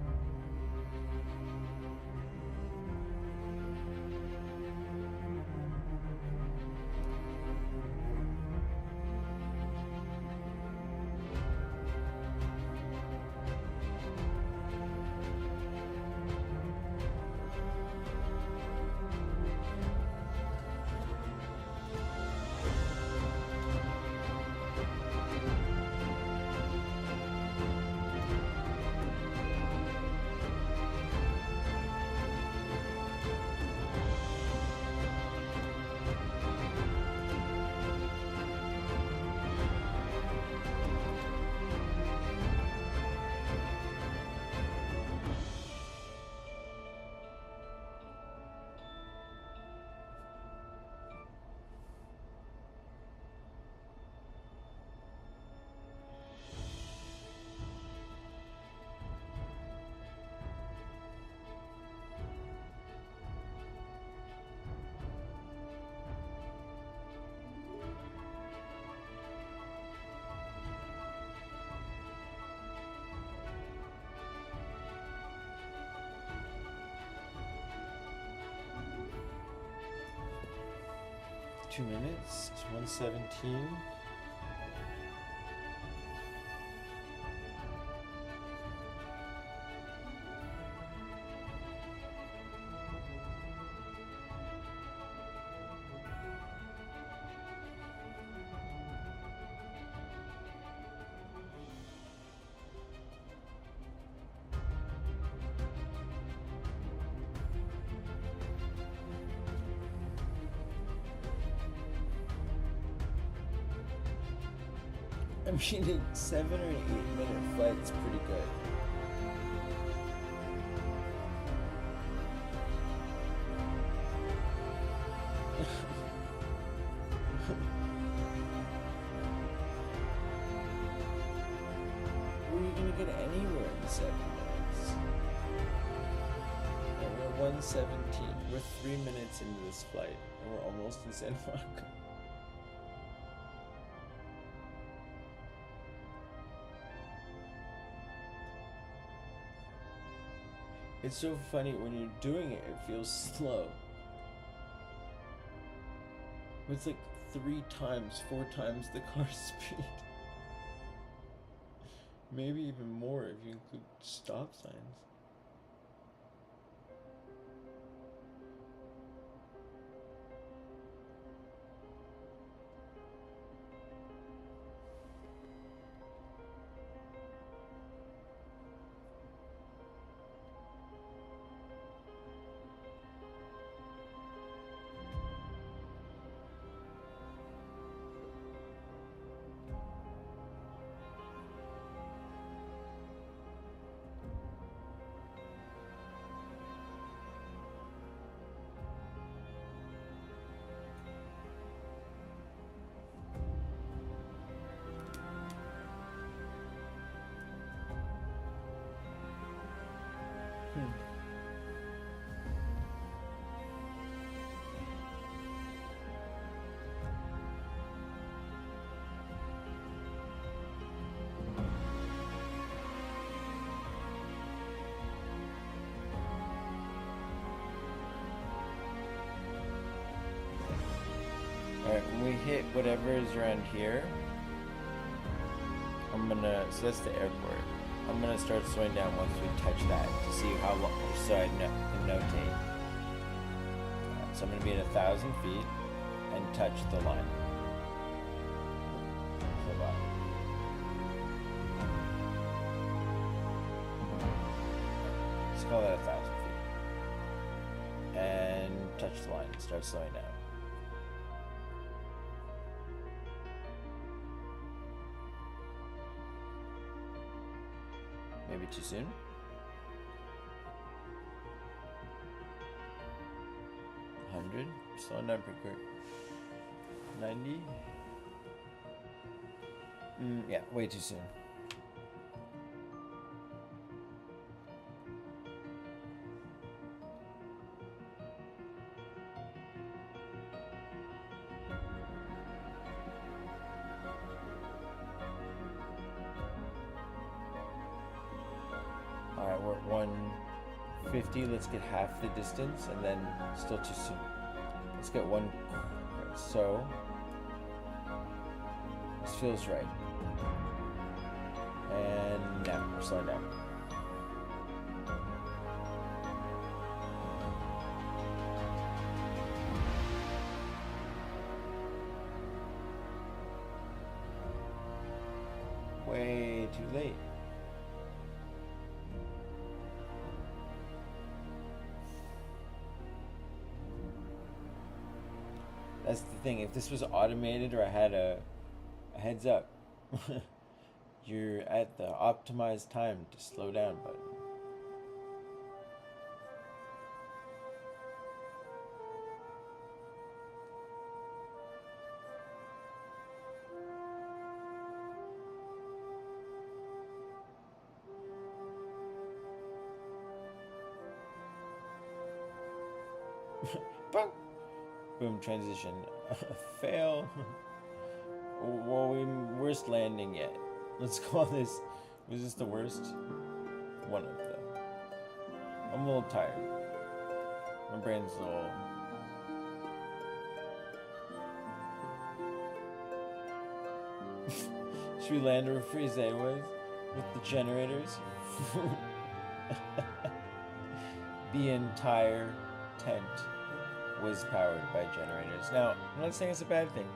Two minutes, it's 117. I mean, a 7 or 8 minute flight's pretty good. Where are you gonna get anywhere in 7 minutes? And we're 117. We're 3 minutes into this flight, and we're almost in Santa Monica. It's so funny when you're doing it, it feels slow. It's like 3 times, 4 times the car speed. Maybe even more if you include stop signs. Alright, when we hit whatever is around here, so that's the airport. I'm gonna start slowing down once we touch that to see how long, so I can notate. So I'm gonna be at 1,000 feet and touch the line. So call that 1,000 feet. And touch the line. Start slowing down. Maybe too soon? $100? Slowing down pretty quick. 90? Yeah, way too soon. Alright, we're at 150. Let's get half the distance, and then still too soon. Let's get one. So, this feels right. And now we're slowing down. Way too late. That's the thing. If this was automated or I had a heads up, you're at the optimized time to slow down button. Boom, transition. Fail. Well, worst landing yet. Let's call this. Was this the worst? One of them. I'm a little tired. My brain's a little. Should we land where Frise was? With the generators? The entire tent was powered by generators. Now, I'm not saying it's a bad thing.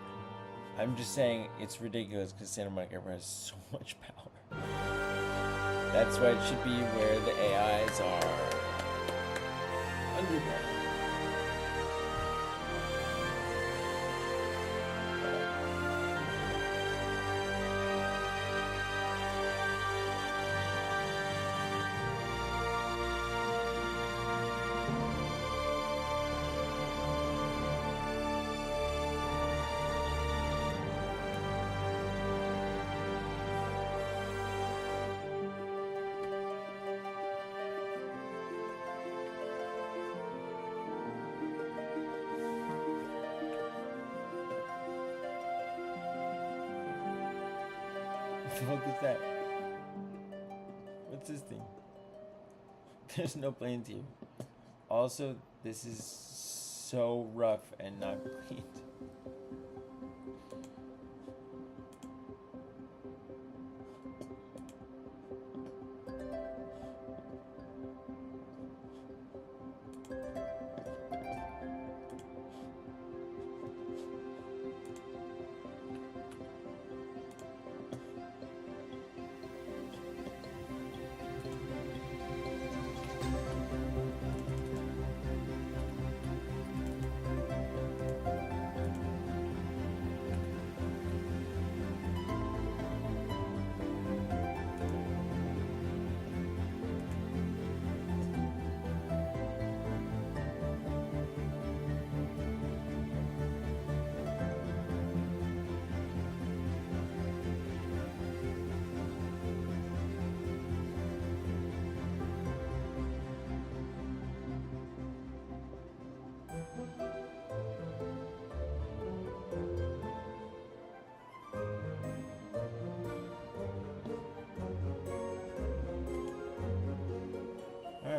I'm just saying it's ridiculous because Santa Monica Airport has so much power. That's why it should be where the AIs are underground. What is that? What's this thing? There's no planes here. Also, this is so rough and not clean.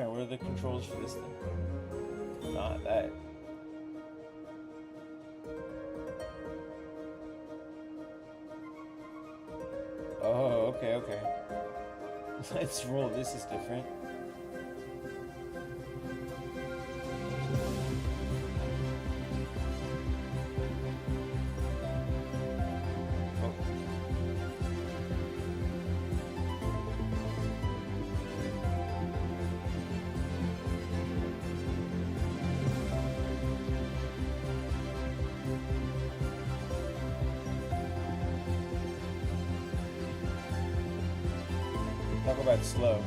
What are the controls for this thing? Not that. Oh, okay. Let's roll. This is different. about slow.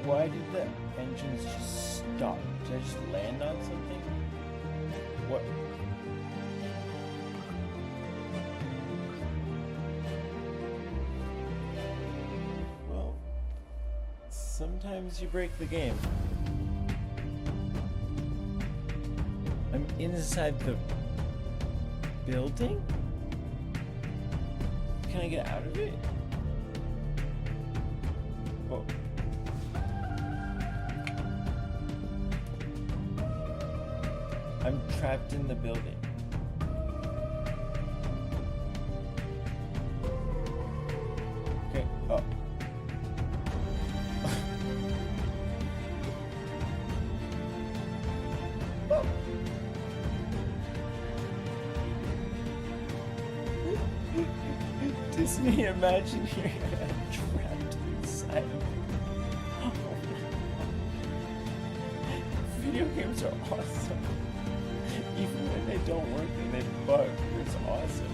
Why did the engines just stop? Did I just land on something? What? Well, sometimes you break the game. I'm inside the building? Can I get out of it? Oh. I'm trapped in the building. Okay, oh. Oh. Disney, imagine you're trapped inside of it. Video games are awesome. Even when they don't work and they bug, it's awesome.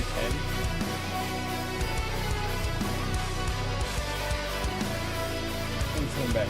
A10. Please come back.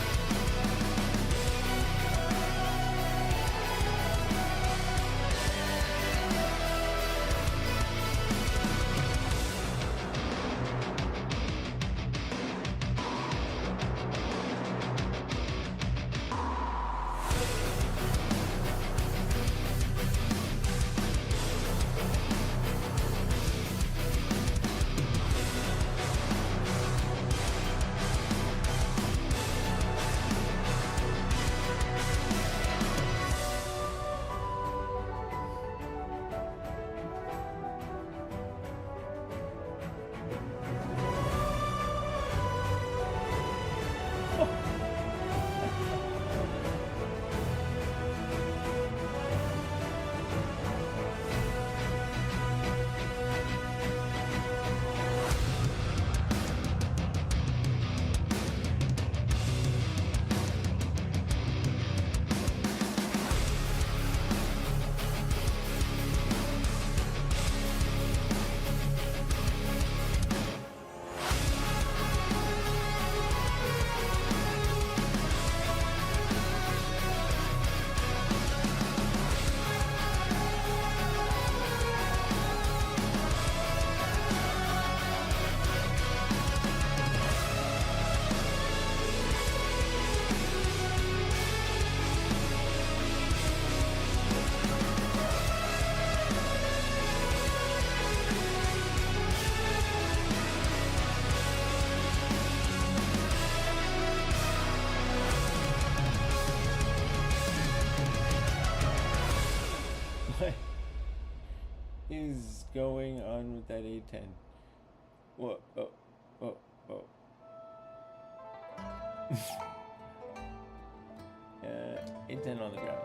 What is going on with that A10? Whoa, oh, oh, oh. A10 on the ground.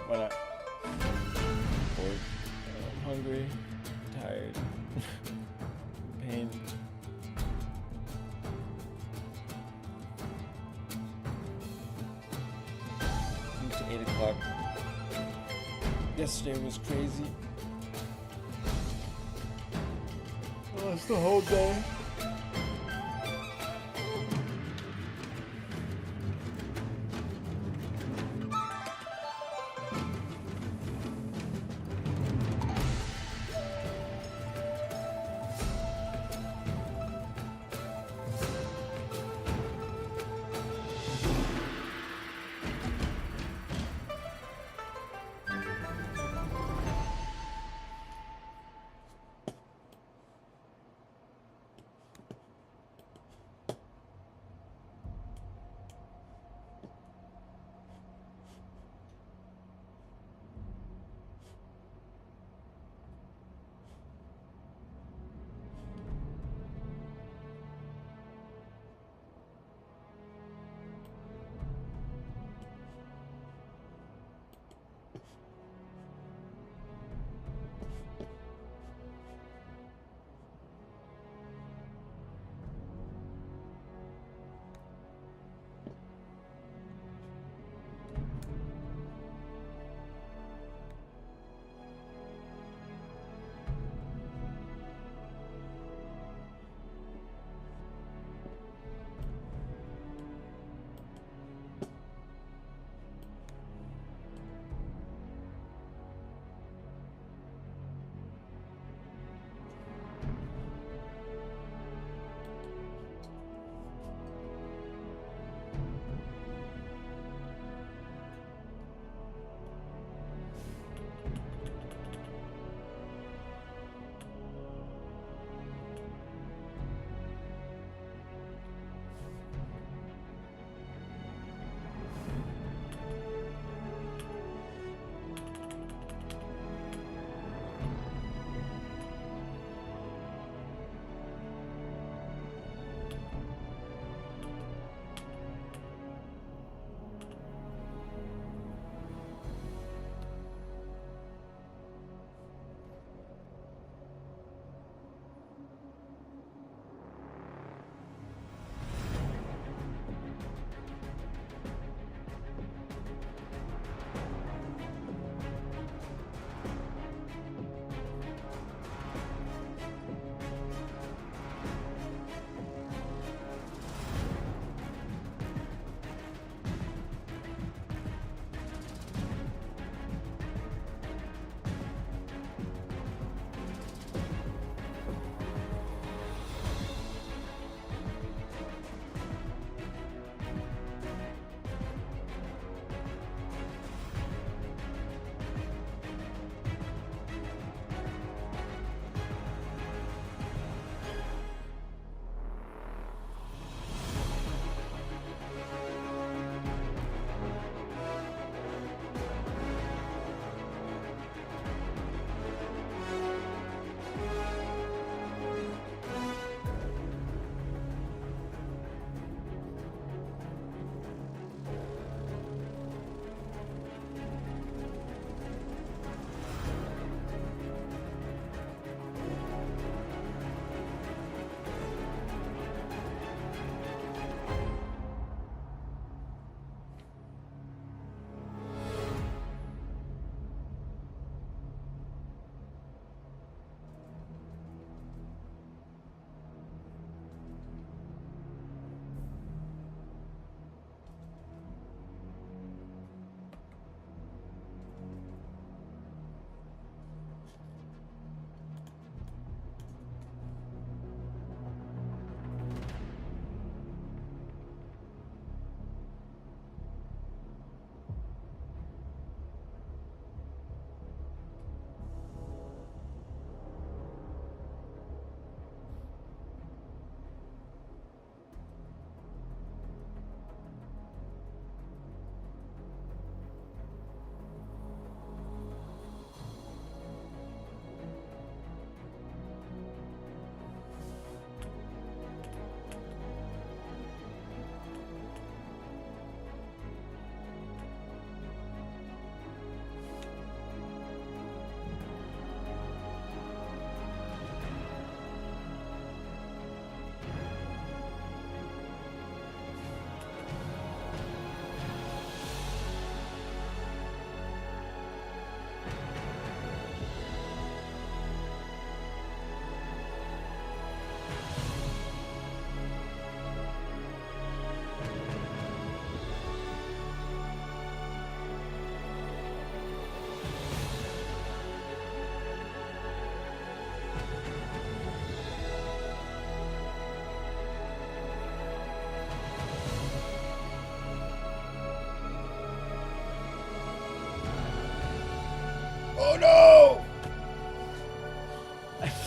Why not? Bored, hungry, tired, pain. It's 8 o'clock. Yesterday was crazy. I lost the whole day.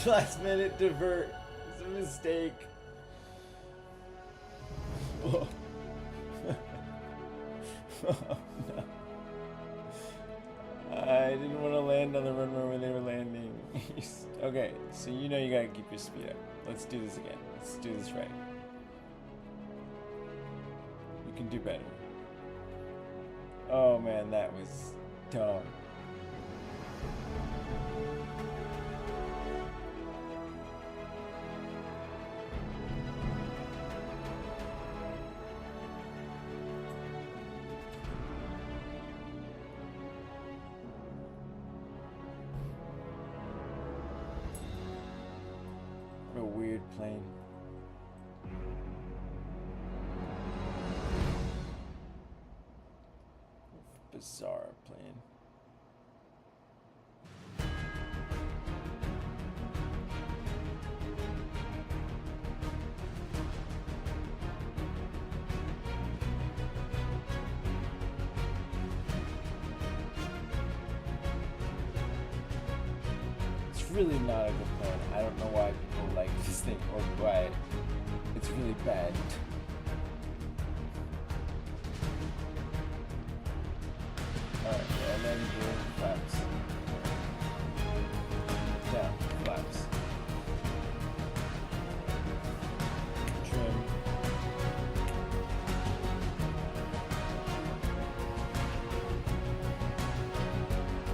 Last minute divert. It's a mistake. Whoa. Oh, no. I didn't want to land on the runway where they were landing. Okay, so you know you gotta keep your speed up. Let's do this again. Let's do this right. You can do better. Oh man, that was dumb. What a weird plane. Bizarre plane. It's really not a good plane. I don't know why people like this thing or why it's really bad. Alright, and then doing flaps. Down, flaps. Trim.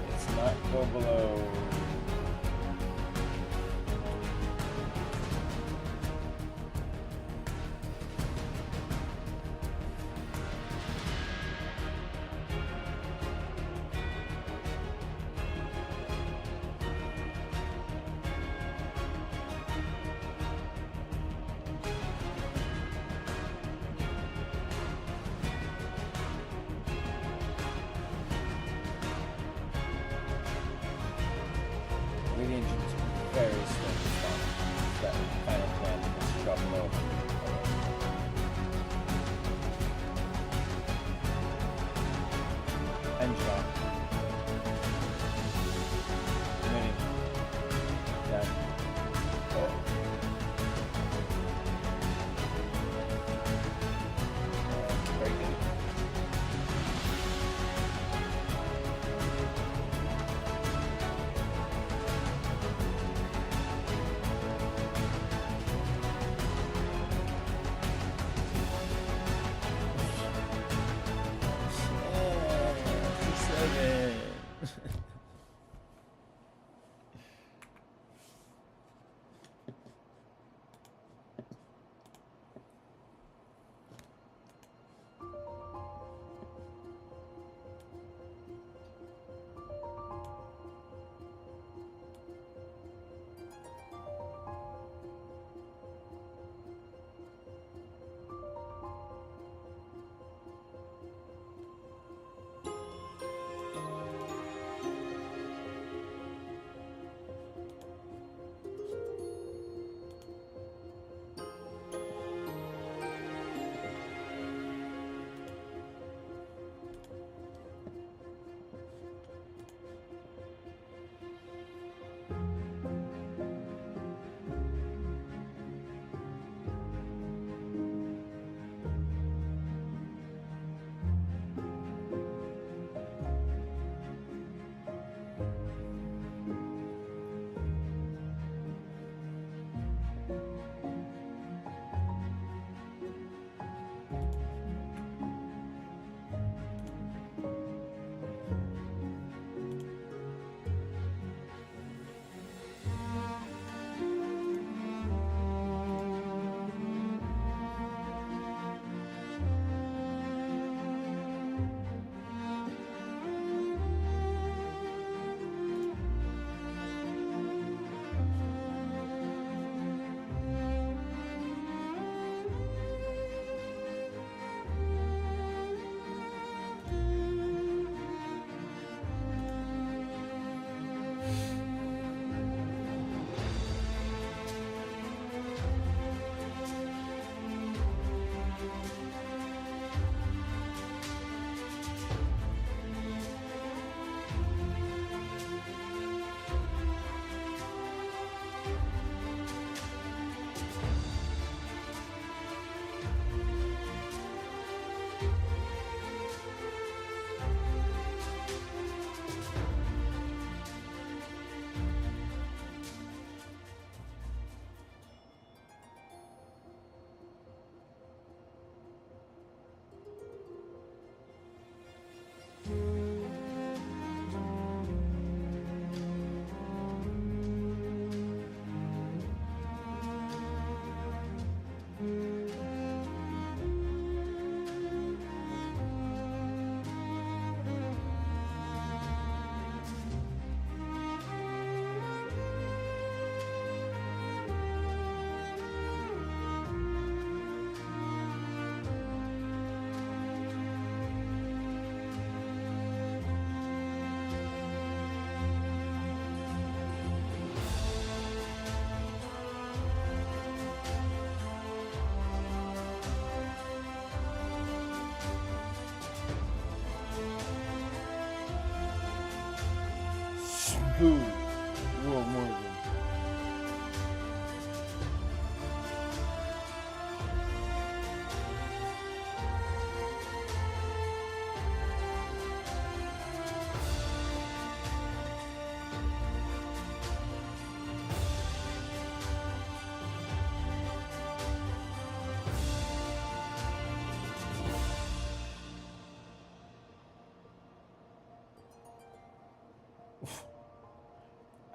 Let's not go below. The engine's very slow to stop. That final plan is to drop low. Engine on. Mini. Down. Oh. Very good.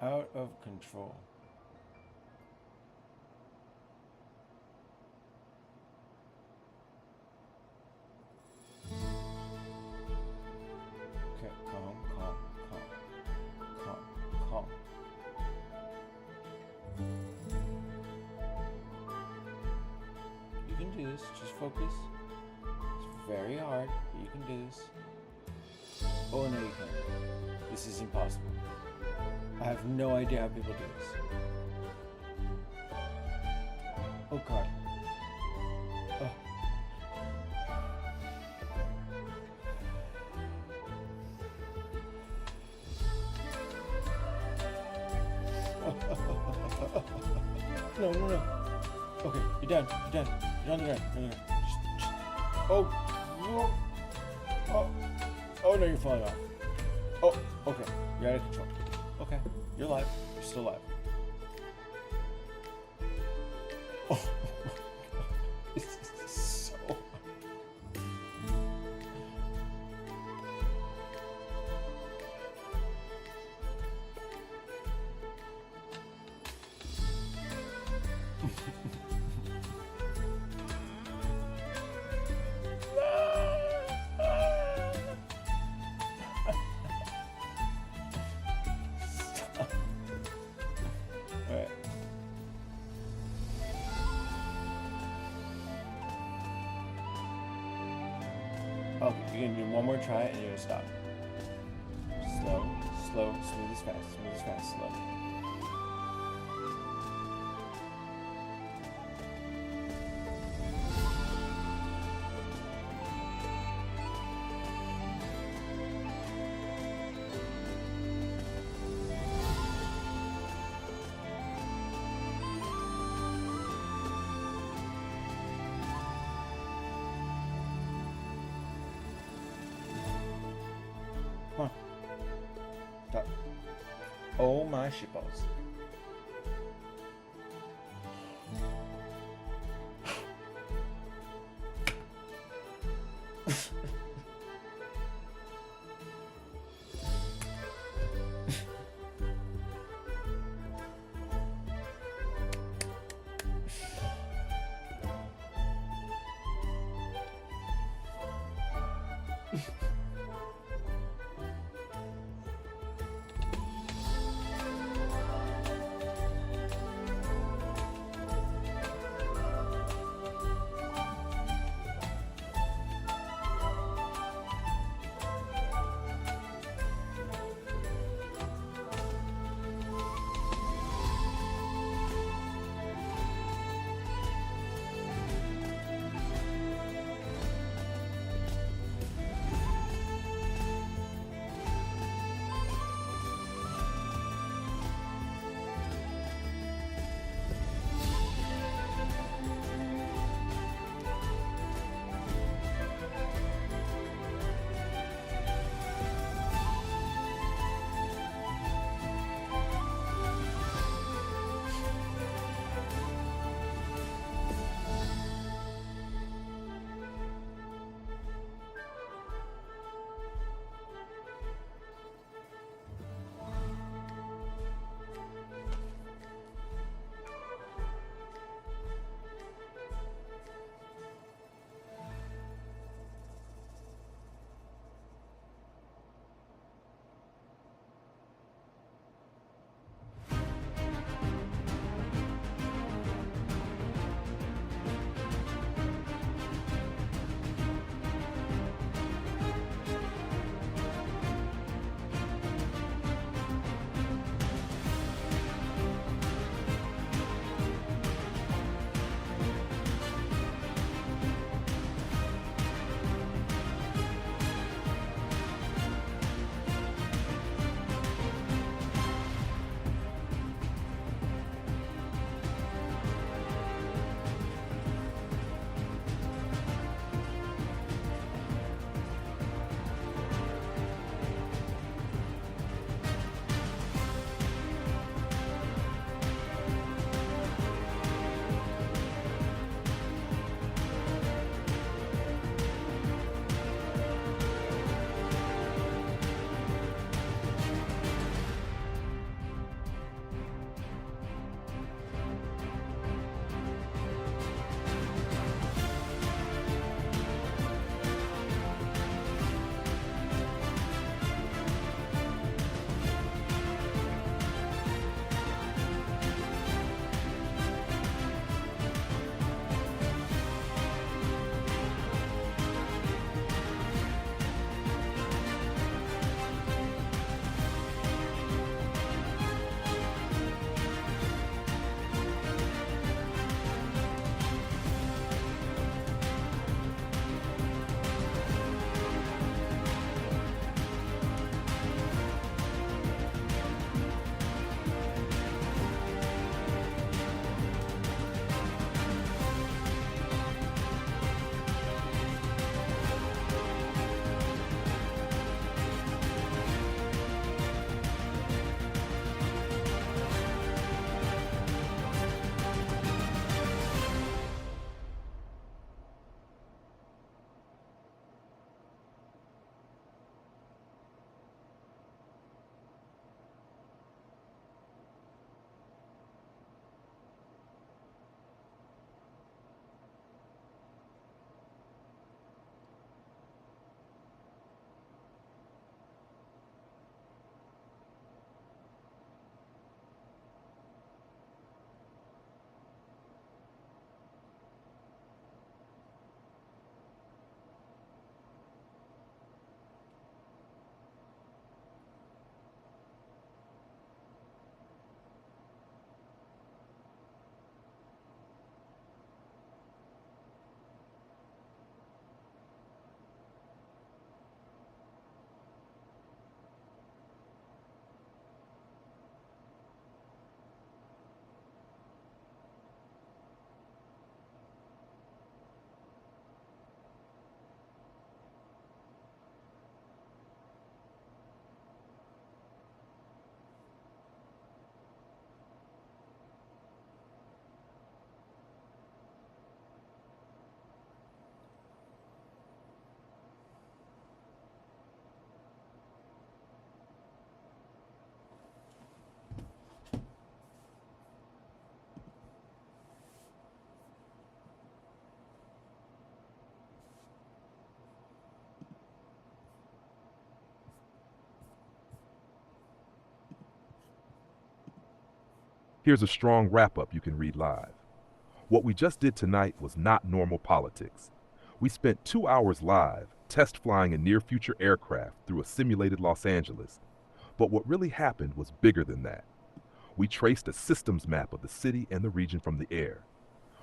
out of control. Okay, calm, calm, calm, calm, calm. You can do this, just focus. It's very hard, but you can do this. Oh no, you can't. This is impossible. I have no idea how people do this. Oh god. Oh. No, no, no. Okay, you're down. You're down. You're on the ground. You're on the ground. Just. Oh. Whoa. Oh. Oh no, you're falling off. Oh, okay. You're out of control. Okay, you're alive. You're still alive. Oh, this is so hard. Alright. Okay, you're gonna do one more try and you're gonna stop. Slow, slow, smooth as fast, slow. Huh. Stop. Oh my shitballs. Here's a strong wrap-up you can read live. What we just did tonight was not normal politics. We spent 2 hours live, test flying a near-future aircraft through a simulated Los Angeles. But what really happened was bigger than that. We traced a systems map of the city and the region from the air.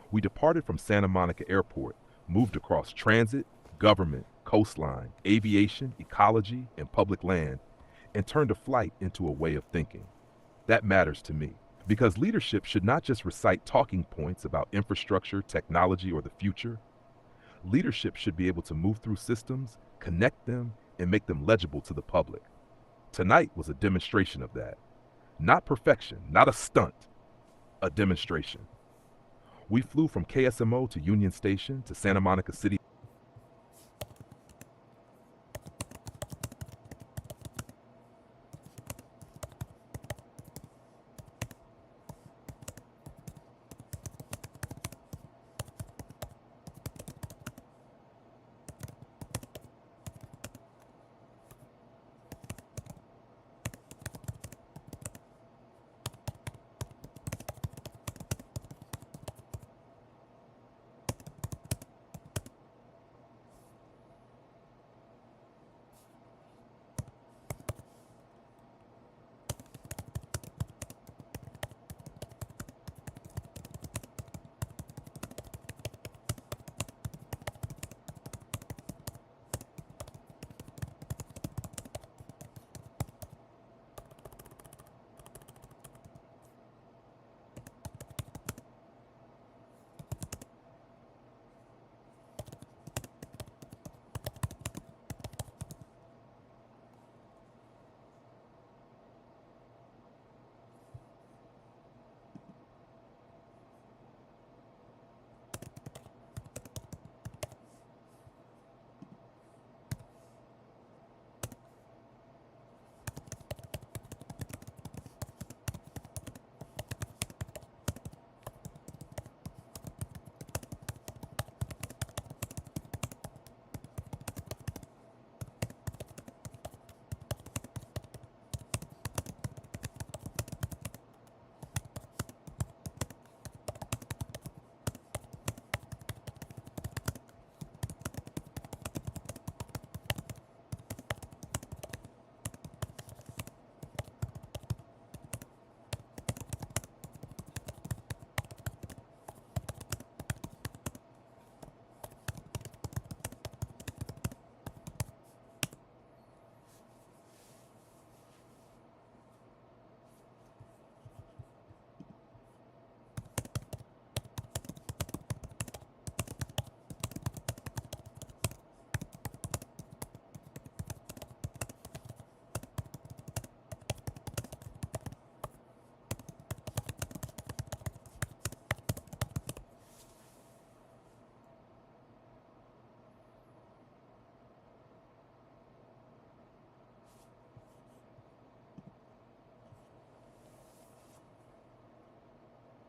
We departed from Santa Monica Airport, moved across transit, government, coastline, aviation, ecology, and public land, and turned a flight into a way of thinking. That matters to me, because leadership should not just recite talking points about infrastructure, technology, or the future. Leadership should be able to move through systems, connect them, and make them legible to the public. Tonight was a demonstration of that. Not perfection, not a stunt, a demonstration. We flew from KSMO to Union Station to Santa Monica City.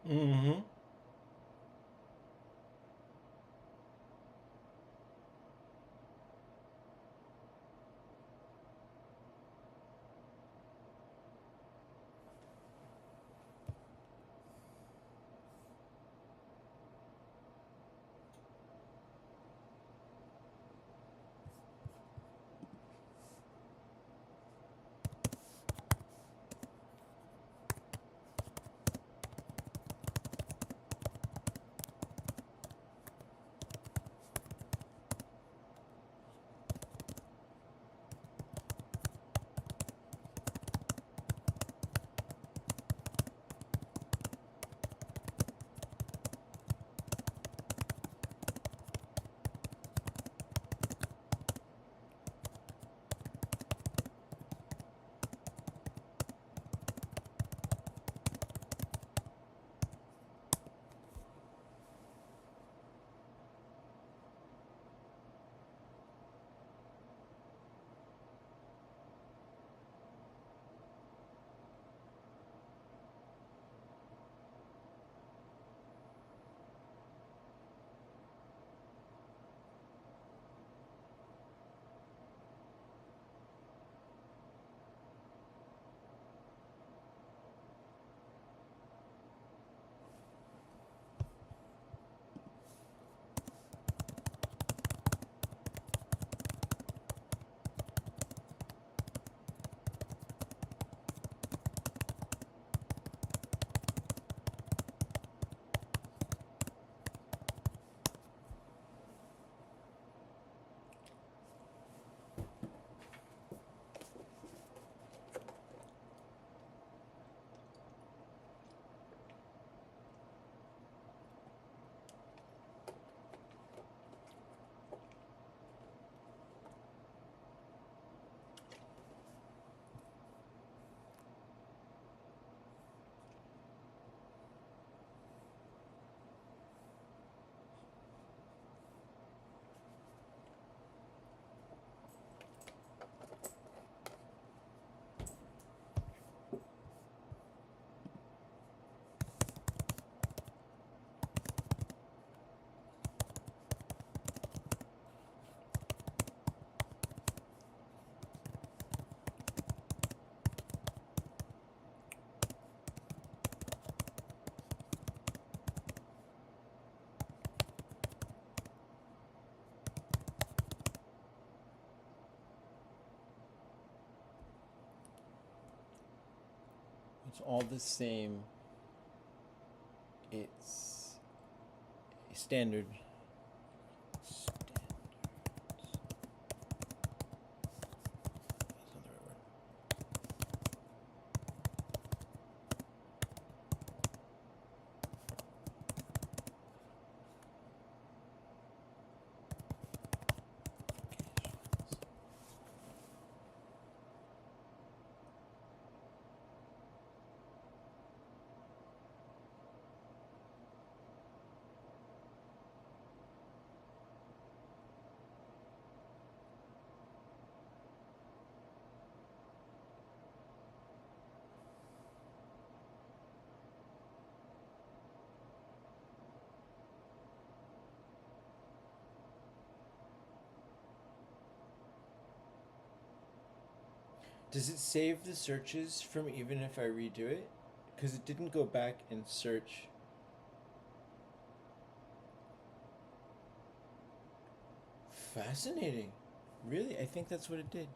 Mm-hmm. It's all the same. It's a standard. That's not the right word. Does it save the searches from even if I redo it? Because it didn't go back and search. Fascinating. Really? I think that's what it did.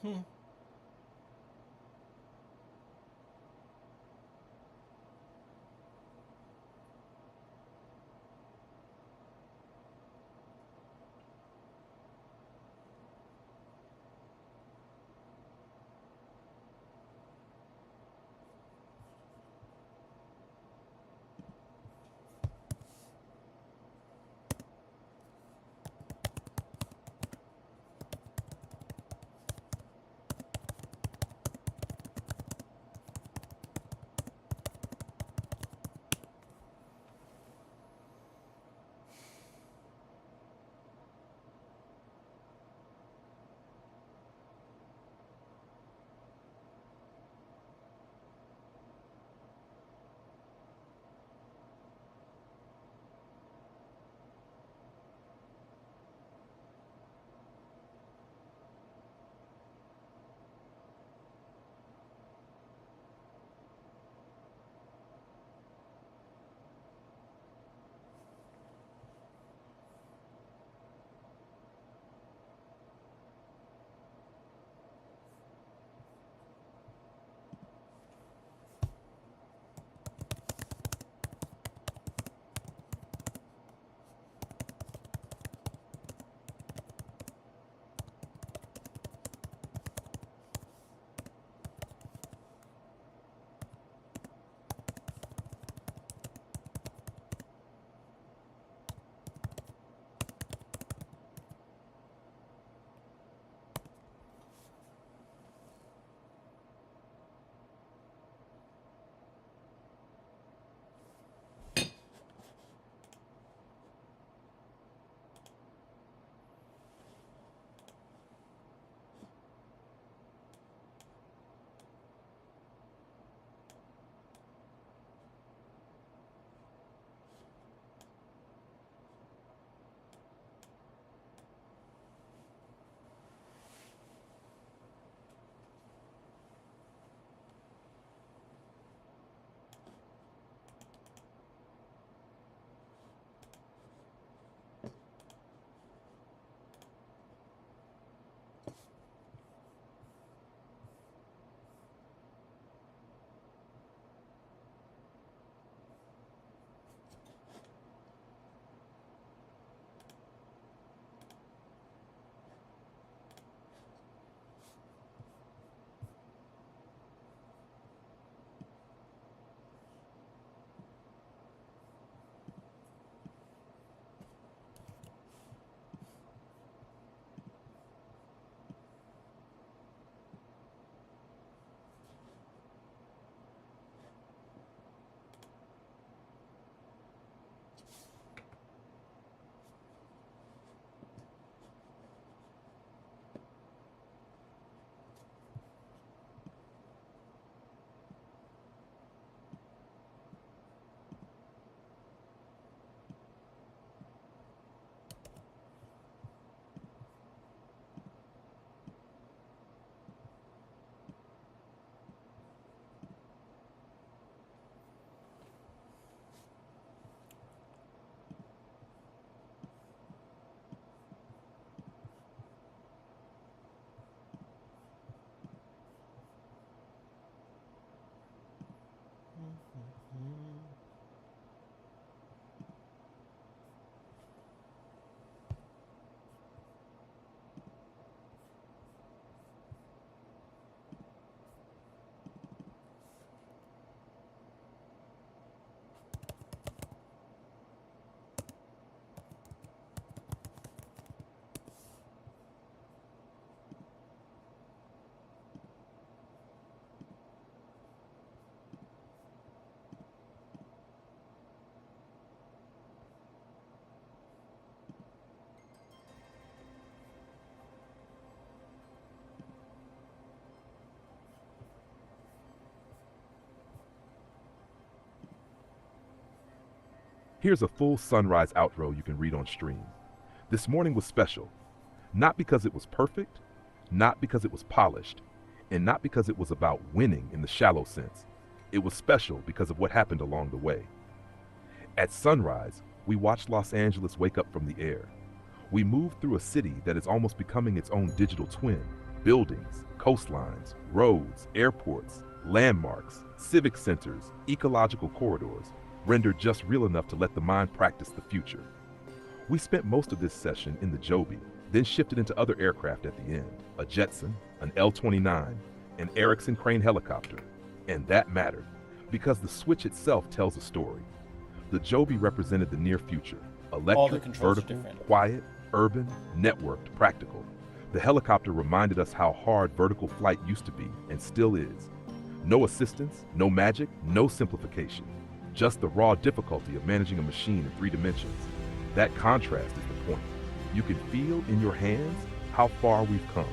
Hmm. Here's a full sunrise outro you can read on stream. This morning was special, not because it was perfect, not because it was polished, and not because it was about winning in the shallow sense. It was special because of what happened along the way. At sunrise, we watched Los Angeles wake up from the air. We moved through a city that is almost becoming its own digital twin. Buildings, coastlines, roads, airports, landmarks, civic centers, ecological corridors, rendered just real enough to let the mind practice the future. We spent most of this session in the Joby, then shifted into other aircraft at the end, a Jetson, an L-29, an Erickson crane helicopter. And that mattered, because the switch itself tells a story. The Joby represented the near future, electric, vertical, quiet, urban, networked, practical. The helicopter reminded us how hard vertical flight used to be, and still is. No assistance, no magic, no simplification. Just the raw difficulty of managing a machine in 3 dimensions. That contrast is the point. You can feel in your hands how far we've come.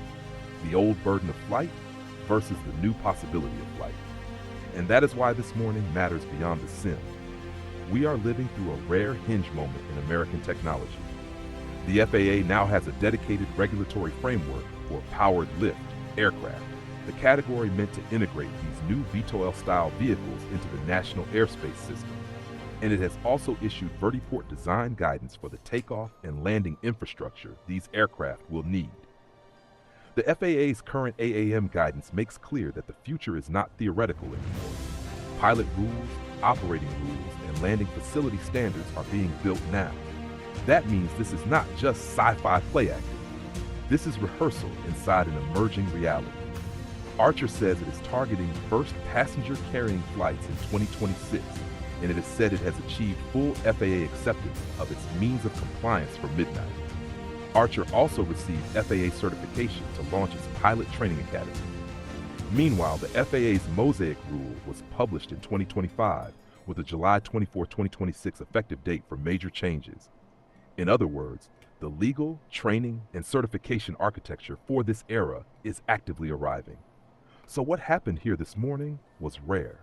The old burden of flight versus the new possibility of flight. And that is why this morning matters beyond the sim. We are living through a rare hinge moment in American technology. The FAA now has a dedicated regulatory framework for powered lift aircraft, the category meant to integrate these new eVTOL-style vehicles into the national airspace system. And it has also issued vertiport design guidance for the takeoff and landing infrastructure these aircraft will need. The FAA's current AAM guidance makes clear that the future is not theoretical anymore. Pilot rules, operating rules, and landing facility standards are being built now. That means this is not just sci-fi play acting. This is rehearsal inside an emerging reality. Archer says it is targeting first passenger-carrying flights in 2026, and it has said it has achieved full FAA acceptance of its means of compliance for midnight. Archer also received FAA certification to launch its pilot training academy. Meanwhile, the FAA's Mosaic rule was published in 2025 with a July 24, 2026 effective date for major changes. In other words, the legal, training, and certification architecture for this era is actively arriving. So what happened here this morning was rare.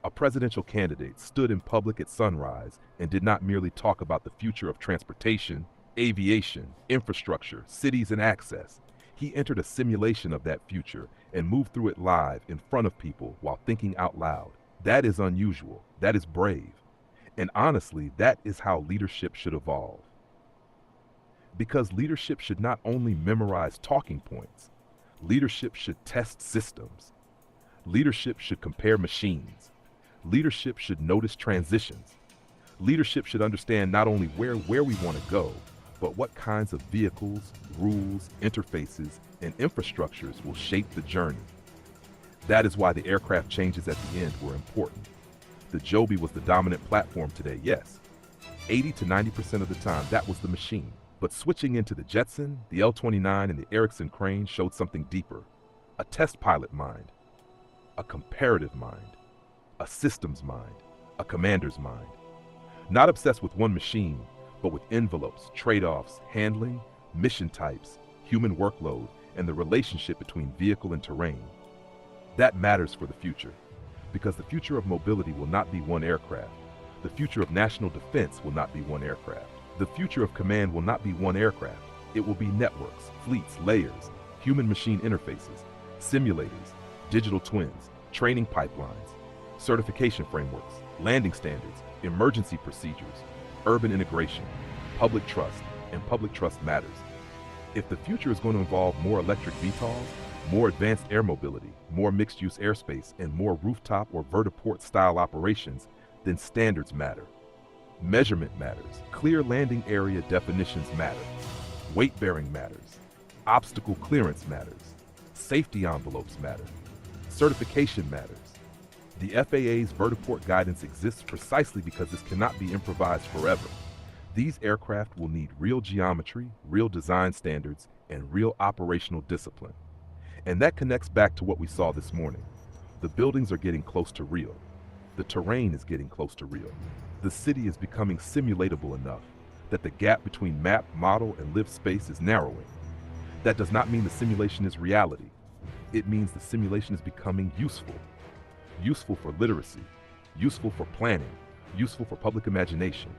A presidential candidate stood in public at sunrise and did not merely talk about the future of transportation, aviation, infrastructure, cities, and access. He entered a simulation of that future and moved through it live in front of people while thinking out loud. That is unusual. That is brave. And honestly, that is how leadership should evolve. Because leadership should not only memorize talking points, leadership should test systems. Leadership should compare machines. Leadership should notice transitions. Leadership should understand not only where we want to go, but what kinds of vehicles, rules, interfaces, and infrastructures will shape the journey. That is why the aircraft changes at the end were important. The Joby was the dominant platform today, yes. 80 to 90% of the time, that was the machine. But switching into the Jetson, the L-29, and the Erickson crane showed something deeper. A test pilot mind, a comparative mind, a systems mind, a commander's mind. Not obsessed with one machine, but with envelopes, trade-offs, handling, mission types, human workload, and the relationship between vehicle and terrain. That matters for the future, because the future of mobility will not be one aircraft. The future of national defense will not be one aircraft. The future of command will not be one aircraft. It will be networks, fleets, layers, human-machine interfaces, simulators, digital twins, training pipelines, certification frameworks, landing standards, emergency procedures, urban integration, public trust, and public trust matters. If the future is going to involve more electric VTOLs, more advanced air mobility, more mixed-use airspace, and more rooftop or vertiport-style operations, then standards matter. Measurement matters. Clear landing area definitions matter. Weight-bearing matters. Obstacle clearance matters. Safety envelopes matter. Certification matters. The FAA's vertiport guidance exists precisely because this cannot be improvised forever. These aircraft will need real geometry, real design standards, and real operational discipline. And that connects back to what we saw this morning. The buildings are getting close to real. The terrain is getting close to real. The city is becoming simulatable enough that the gap between map, model, and lived space is narrowing. That does not mean the simulation is reality. It means the simulation is becoming useful. Useful for literacy, useful for planning, useful for public imagination,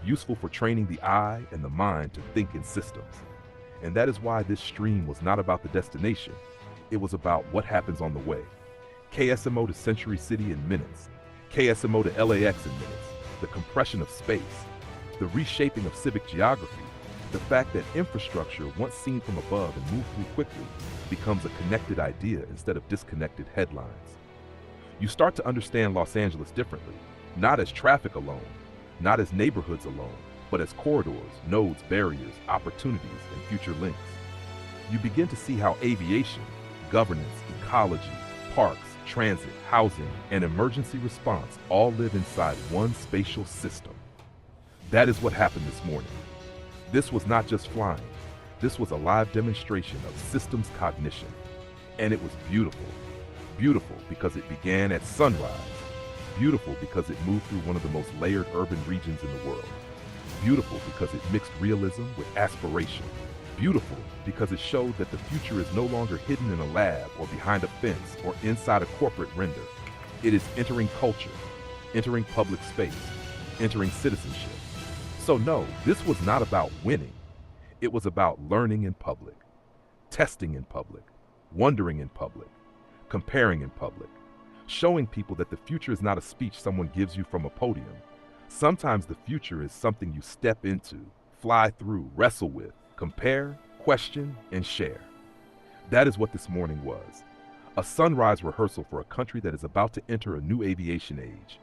useful for training the eye and the mind to think in systems. And that is why this stream was not about the destination. It was about what happens on the way. KSMO to Century City in minutes. KSMO to LAX in minutes. The compression of space. The reshaping of civic geography. The fact that infrastructure, once seen from above and moved through quickly, becomes a connected idea instead of disconnected headlines. You start to understand Los Angeles differently, not as traffic alone, not as neighborhoods alone, but as corridors, nodes, barriers, opportunities, and future links. You begin to see how aviation, governance, ecology, parks, transit, housing, and emergency response all live inside one spatial system. That is what happened this morning. This was not just flying. This was a live demonstration of systems cognition. And it was beautiful. Beautiful because it began at sunrise. Beautiful because it moved through one of the most layered urban regions in the world. Beautiful because it mixed realism with aspiration. Beautiful because it showed that the future is no longer hidden in a lab or behind a fence or inside a corporate render. It is entering culture, entering public space, entering citizenship. So no, this was not about winning. It was about learning in public, testing in public, wondering in public, comparing in public, showing people that the future is not a speech someone gives you from a podium. Sometimes the future is something you step into, fly through, wrestle with, compare, question, and share. That is what this morning was. A sunrise rehearsal for a country that is about to enter a new aviation age.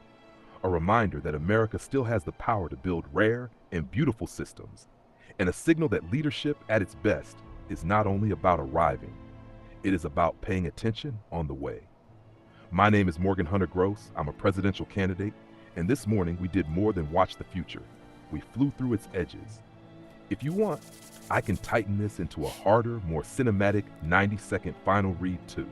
A reminder that America still has the power to build rare and beautiful systems, and a signal that leadership at its best is not only about arriving, it is about paying attention on the way. My name is Morgan Hunter Gross. I'm a presidential candidate, and this morning we did more than watch the future. We flew through its edges. If you want, I can tighten this into a harder, more cinematic 90-second final read too.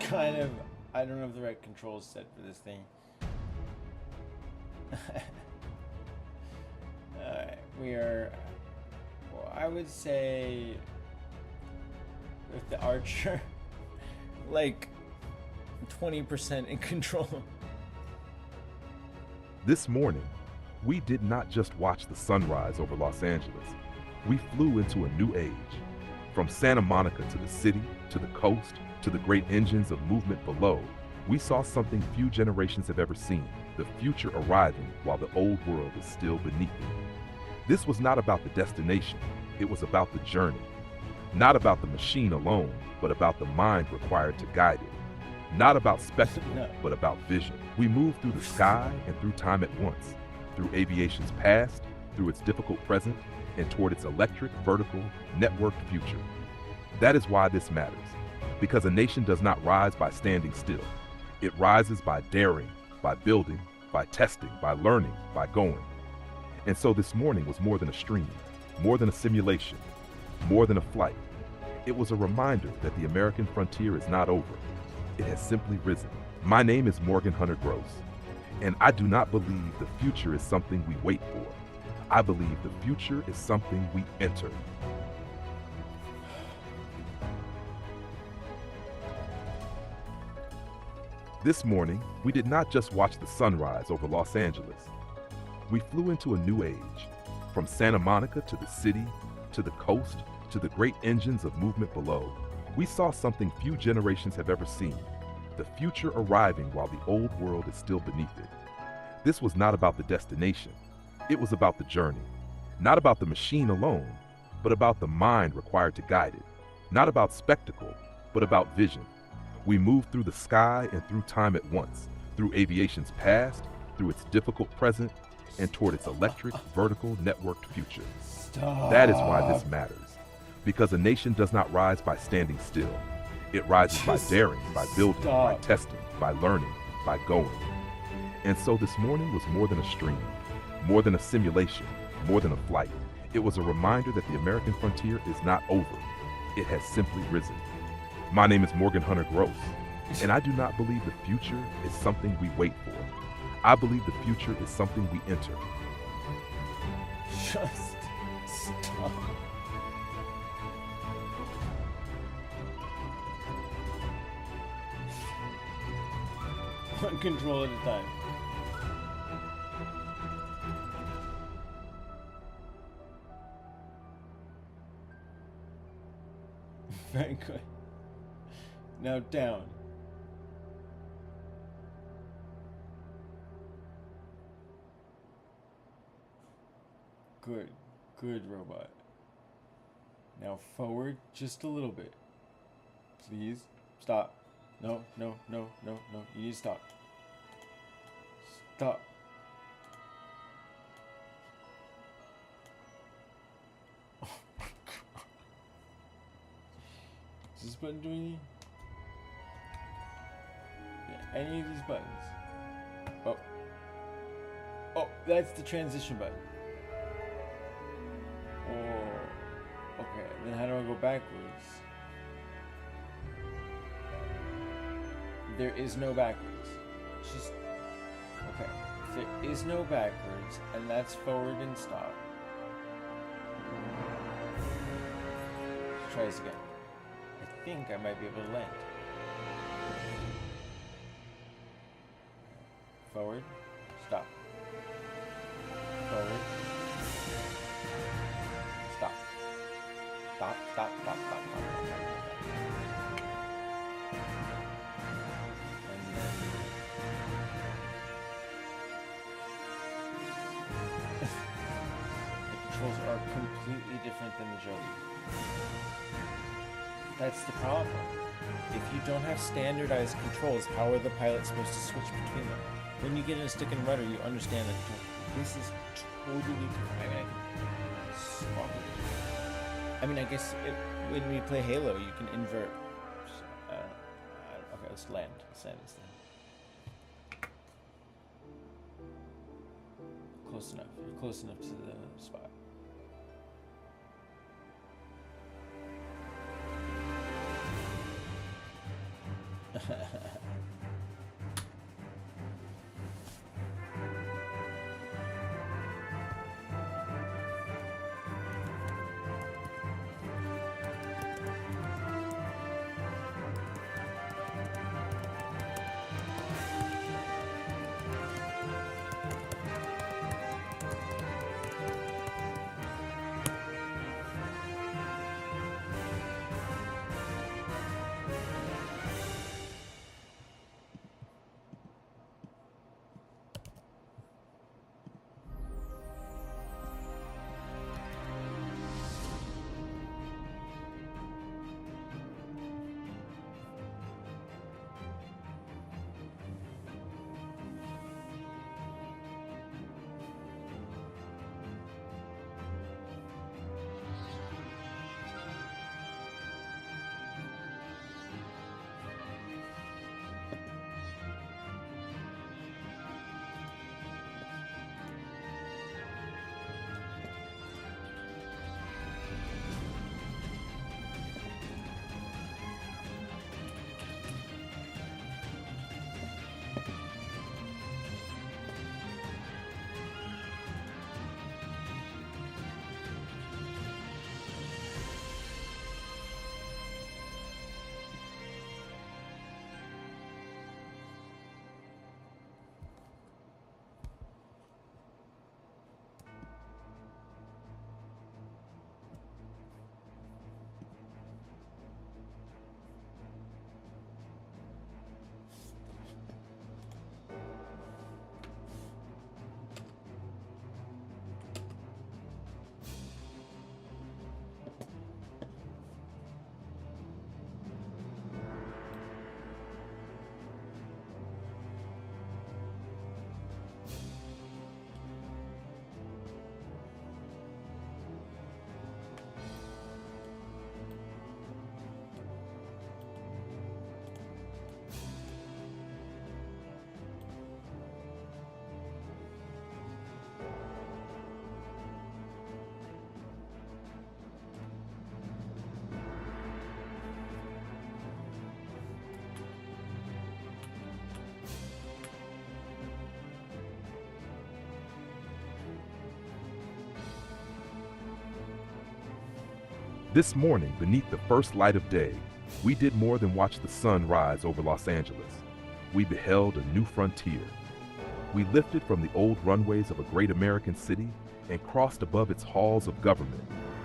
Kind of, I don't have the right controls set for this thing. Alright, we are, well, I would say with the Archer, like 20% in control. This morning, we did not just watch the sunrise over Los Angeles. We flew into a new age. From Santa Monica to the city, to the coast, to the great engines of movement below, we saw something few generations have ever seen, the future arriving while the old world is still beneath it. This was not about the destination, it was about the journey. Not about the machine alone, but about the mind required to guide it. Not about spectacle, but about vision. We moved through the sky and through time at once, through aviation's past, through its difficult present, and toward its electric, vertical, networked future. That is why this matters, because a nation does not rise by standing still. It rises by daring, by building, by testing, by learning, by going. And so this morning was more than a stream, more than a simulation, more than a flight. It was a reminder that the American frontier is not over. It has simply risen. My name is Morgan Hunter Gross, and I do not believe the future is something we wait for. I believe the future is something we enter. This morning, we did not just watch the sunrise over Los Angeles. We flew into a new age. From Santa Monica to the city, to the coast, to the great engines of movement below, we saw something few generations have ever seen, the future arriving while the old world is still beneath it. This was not about the destination, it was about the journey. Not about the machine alone, but about the mind required to guide it. Not about spectacle, but about vision. We moved through the sky and through time at once, through aviation's past, through its difficult present, and toward its electric, vertical, networked future. Stop. That is why this matters. Because a nation does not rise by standing still. It rises by daring, by building, by testing, by learning, by going. And so this morning was more than a stream, more than a simulation, more than a flight. It was a reminder that the American frontier is not over. It has simply risen. My name is Morgan Hunter Gross, and I do not believe the future is something we wait for. I believe the future is something we enter. Just stop. One control at a time. Very good. Now down. Good. Good, robot. Now forward just a little bit. Please. Stop. No, no, no, no, no. You need to stop. Stop. Oh my God. Is this button doing anything? Yeah, any of these buttons. Oh. Oh, that's the transition button. Oh. Okay, then how do I go backwards? There is no backwards. Just okay. There is no backwards, and that's forward and stop. Let's try this again. I think I might be able to land. Forward, stop. Forward. Stop. Stop, stop, stop, stop, stop, stop, stop. Controls are completely different than the Joby. That's the problem. If you don't have standardized controls, how are the pilots supposed to switch between them? When you get in a stick and rudder, you understand that this is totally different. I mean, I guess when we play Halo, you can invert. Okay, let's land. Let's land this thing. Close enough. You're close enough to the spot. This morning, beneath the first light of day, we did more than watch the sun rise over Los Angeles. We beheld a new frontier. We lifted from the old runways of a great American city and crossed above its halls of government,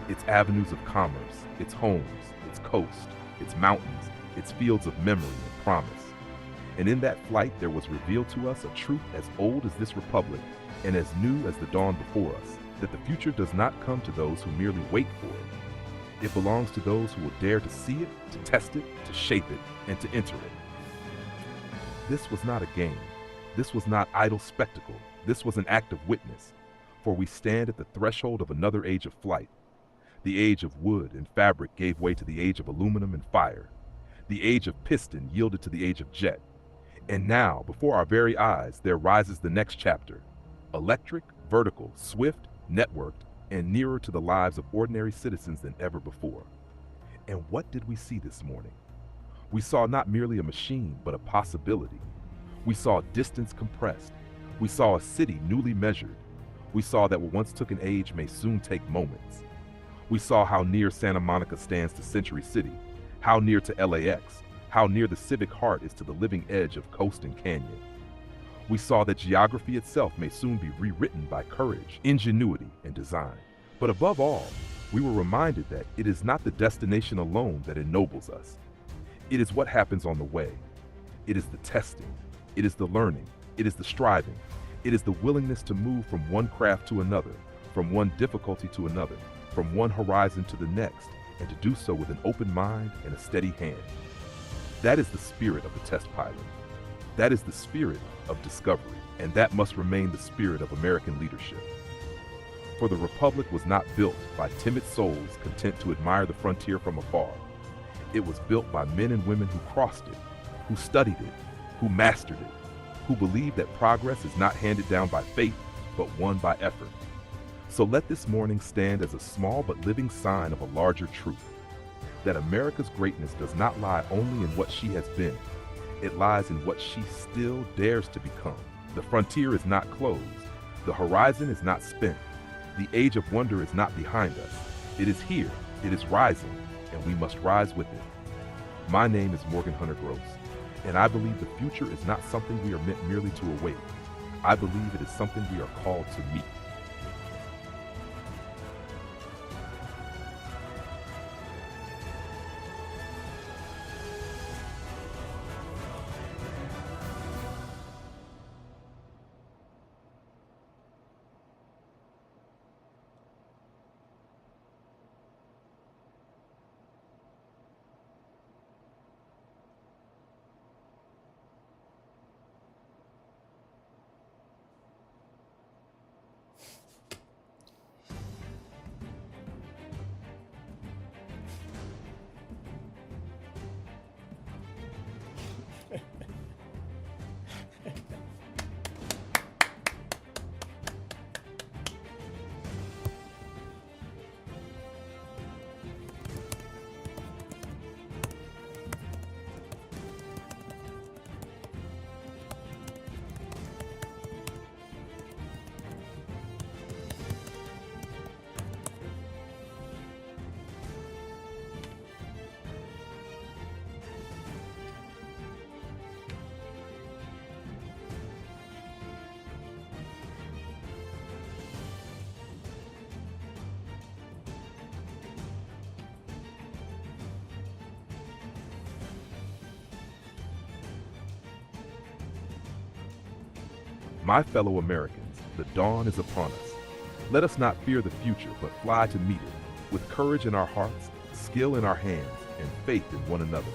its avenues of commerce, its homes, its coast, its mountains, its fields of memory and promise. And in that flight there was revealed to us a truth as old as this republic and as new as the dawn before us, that the future does not come to those who merely wait for it. It belongs to those who will dare to see it, to test it, to shape it, and to enter it. This was not a game. This was not idle spectacle. This was an act of witness, for we stand at the threshold of another age of flight. The age of wood and fabric gave way to the age of aluminum and fire. The age of piston yielded to the age of jet. And now, before our very eyes, there rises the next chapter. Electric, vertical, swift, networked, and nearer to the lives of ordinary citizens than ever before. And what did we see this morning? We saw not merely a machine, but a possibility. We saw distance compressed. We saw a city newly measured. We saw that what once took an age may soon take moments. We saw how near Santa Monica stands to Century City, how near to LAX, how near the civic heart is to the living edge of coast and canyon. We saw that geography itself may soon be rewritten by courage, ingenuity, and design. But above all, we were reminded that it is not the destination alone that ennobles us. It is what happens on the way. It is the testing. It is the learning. It is the striving. It is the willingness to move from one craft to another, from one difficulty to another, from one horizon to the next, and to do so with an open mind and a steady hand. That is the spirit of the test pilot. That is the spirit of discovery, and that must remain the spirit of American leadership. For the Republic was not built by timid souls content to admire the frontier from afar. It was built by men and women who crossed it, who studied it, who mastered it, who believed that progress is not handed down by faith, but won by effort. So let this morning stand as a small but living sign of a larger truth, that America's greatness does not lie only in what she has been. It lies in what she still dares to become. The frontier is not closed. The horizon is not spent. The age of wonder is not behind us. It is here. It is rising, and we must rise with it. My name is Morgan Hunter Gross, and I believe the future is not something we are meant merely to await. I believe it is something we are called to meet. My fellow Americans, the dawn is upon us. Let us not fear the future, but fly to meet it, with courage in our hearts, skill in our hands, and faith in one another.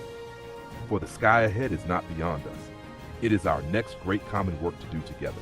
For the sky ahead is not beyond us. It is our next great common work to do together.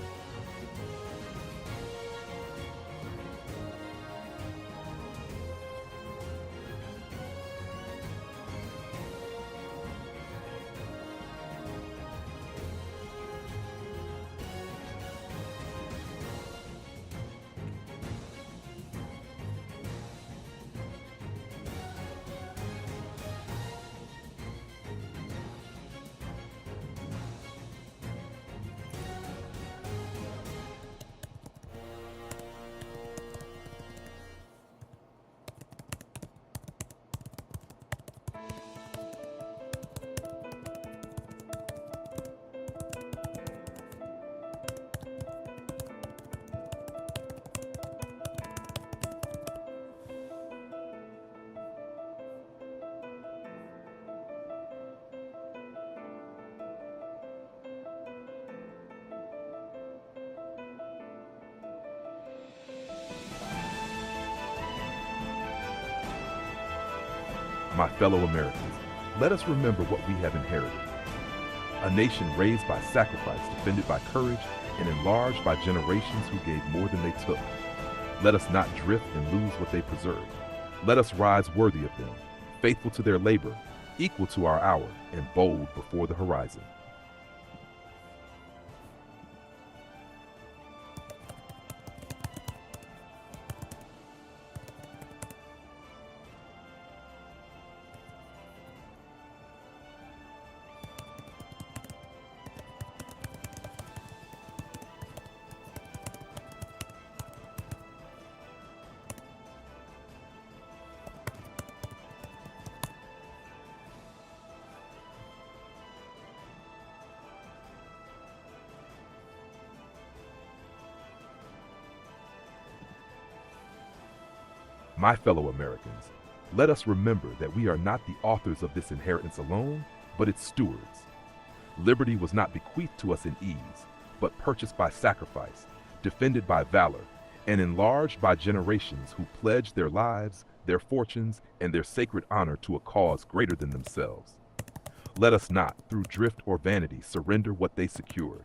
My fellow Americans, let us remember what we have inherited. A nation raised by sacrifice, defended by courage, and enlarged by generations who gave more than they took. Let us not drift and lose what they preserved. Let us rise worthy of them, faithful to their labor, equal to our hour, and bold before the horizon. My fellow Americans, let us remember that we are not the authors of this inheritance alone, but its stewards. Liberty was not bequeathed to us in ease, but purchased by sacrifice, defended by valor, and enlarged by generations who pledged their lives, their fortunes, and their sacred honor to a cause greater than themselves. Let us not, through drift or vanity, surrender what they secured.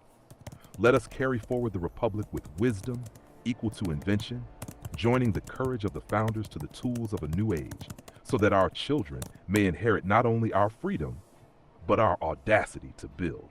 Let us carry forward the Republic with wisdom, equal to invention, joining the courage of the founders to the tools of a new age, so that our children may inherit not only our freedom, but our audacity to build.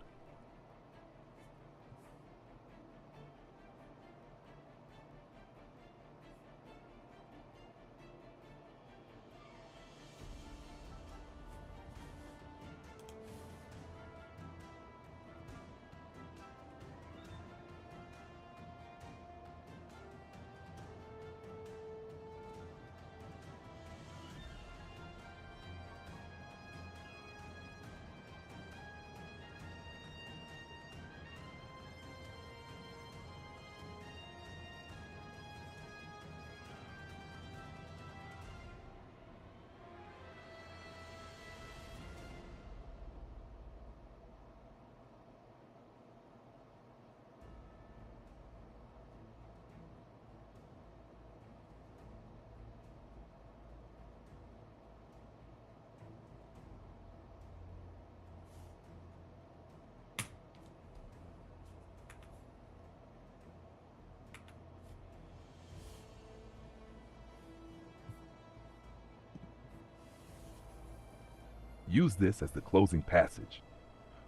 Use this as the closing passage.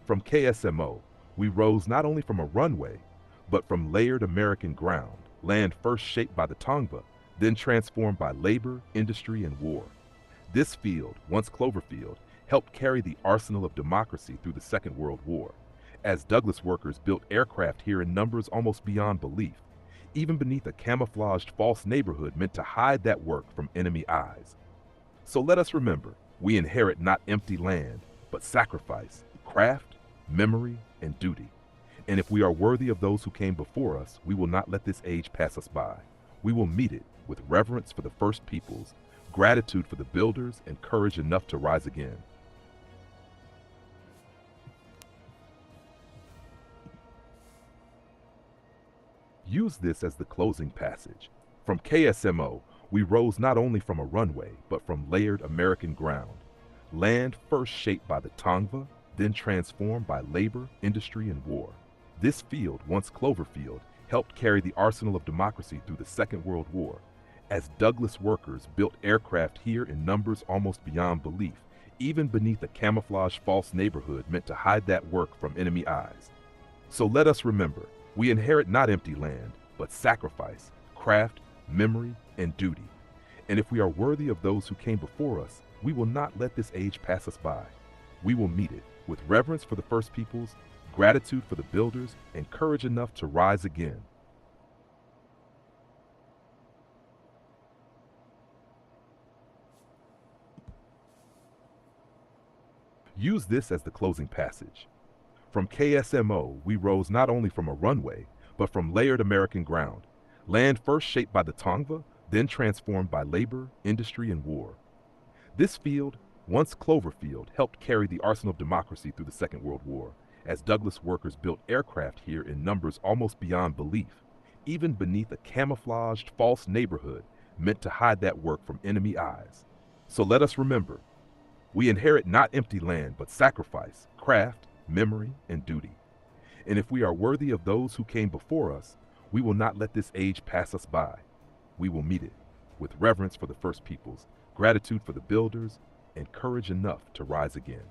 From KSMO, we rose not only from a runway, but from layered American ground, land first shaped by the Tongva, then transformed by labor, industry, and war. This field, once Cloverfield, helped carry the arsenal of democracy through the Second World War, as Douglas workers built aircraft here in numbers almost beyond belief, even beneath a camouflaged false neighborhood meant to hide that work from enemy eyes. So let us remember, we inherit not empty land, but sacrifice, craft, memory, and duty. And if we are worthy of those who came before us, we will not let this age pass us by. We will meet it with reverence for the first peoples, gratitude for the builders, and courage enough to rise again. Use this as the closing passage. From KSMO, we rose not only from a runway, but from layered American ground. Land first shaped by the Tongva, then transformed by labor, industry, and war. This field, once Cloverfield, helped carry the arsenal of democracy through the Second World War, as Douglas workers built aircraft here in numbers almost beyond belief, even beneath a camouflaged false neighborhood meant to hide that work from enemy eyes. So let us remember, we inherit not empty land, but sacrifice, craft, memory, and duty. And if we are worthy of those who came before us, we will not let this age pass us by. We will meet it with reverence for the first peoples, gratitude for the builders, and courage enough to rise again. Use this as the closing passage. From KSMO, we rose not only from a runway, but from layered American ground. Land first shaped by the Tongva, then transformed by labor, industry, and war. This field, once Cloverfield, helped carry the arsenal of democracy through the Second World War, as Douglas workers built aircraft here in numbers almost beyond belief, even beneath a camouflaged false neighborhood meant to hide that work from enemy eyes. So let us remember, We inherit not empty land, but sacrifice, craft, memory, and duty. And if we are worthy of those who came before us, we will not let this age pass us by. We will meet it with reverence for the first peoples, gratitude for the builders, and courage enough to rise again.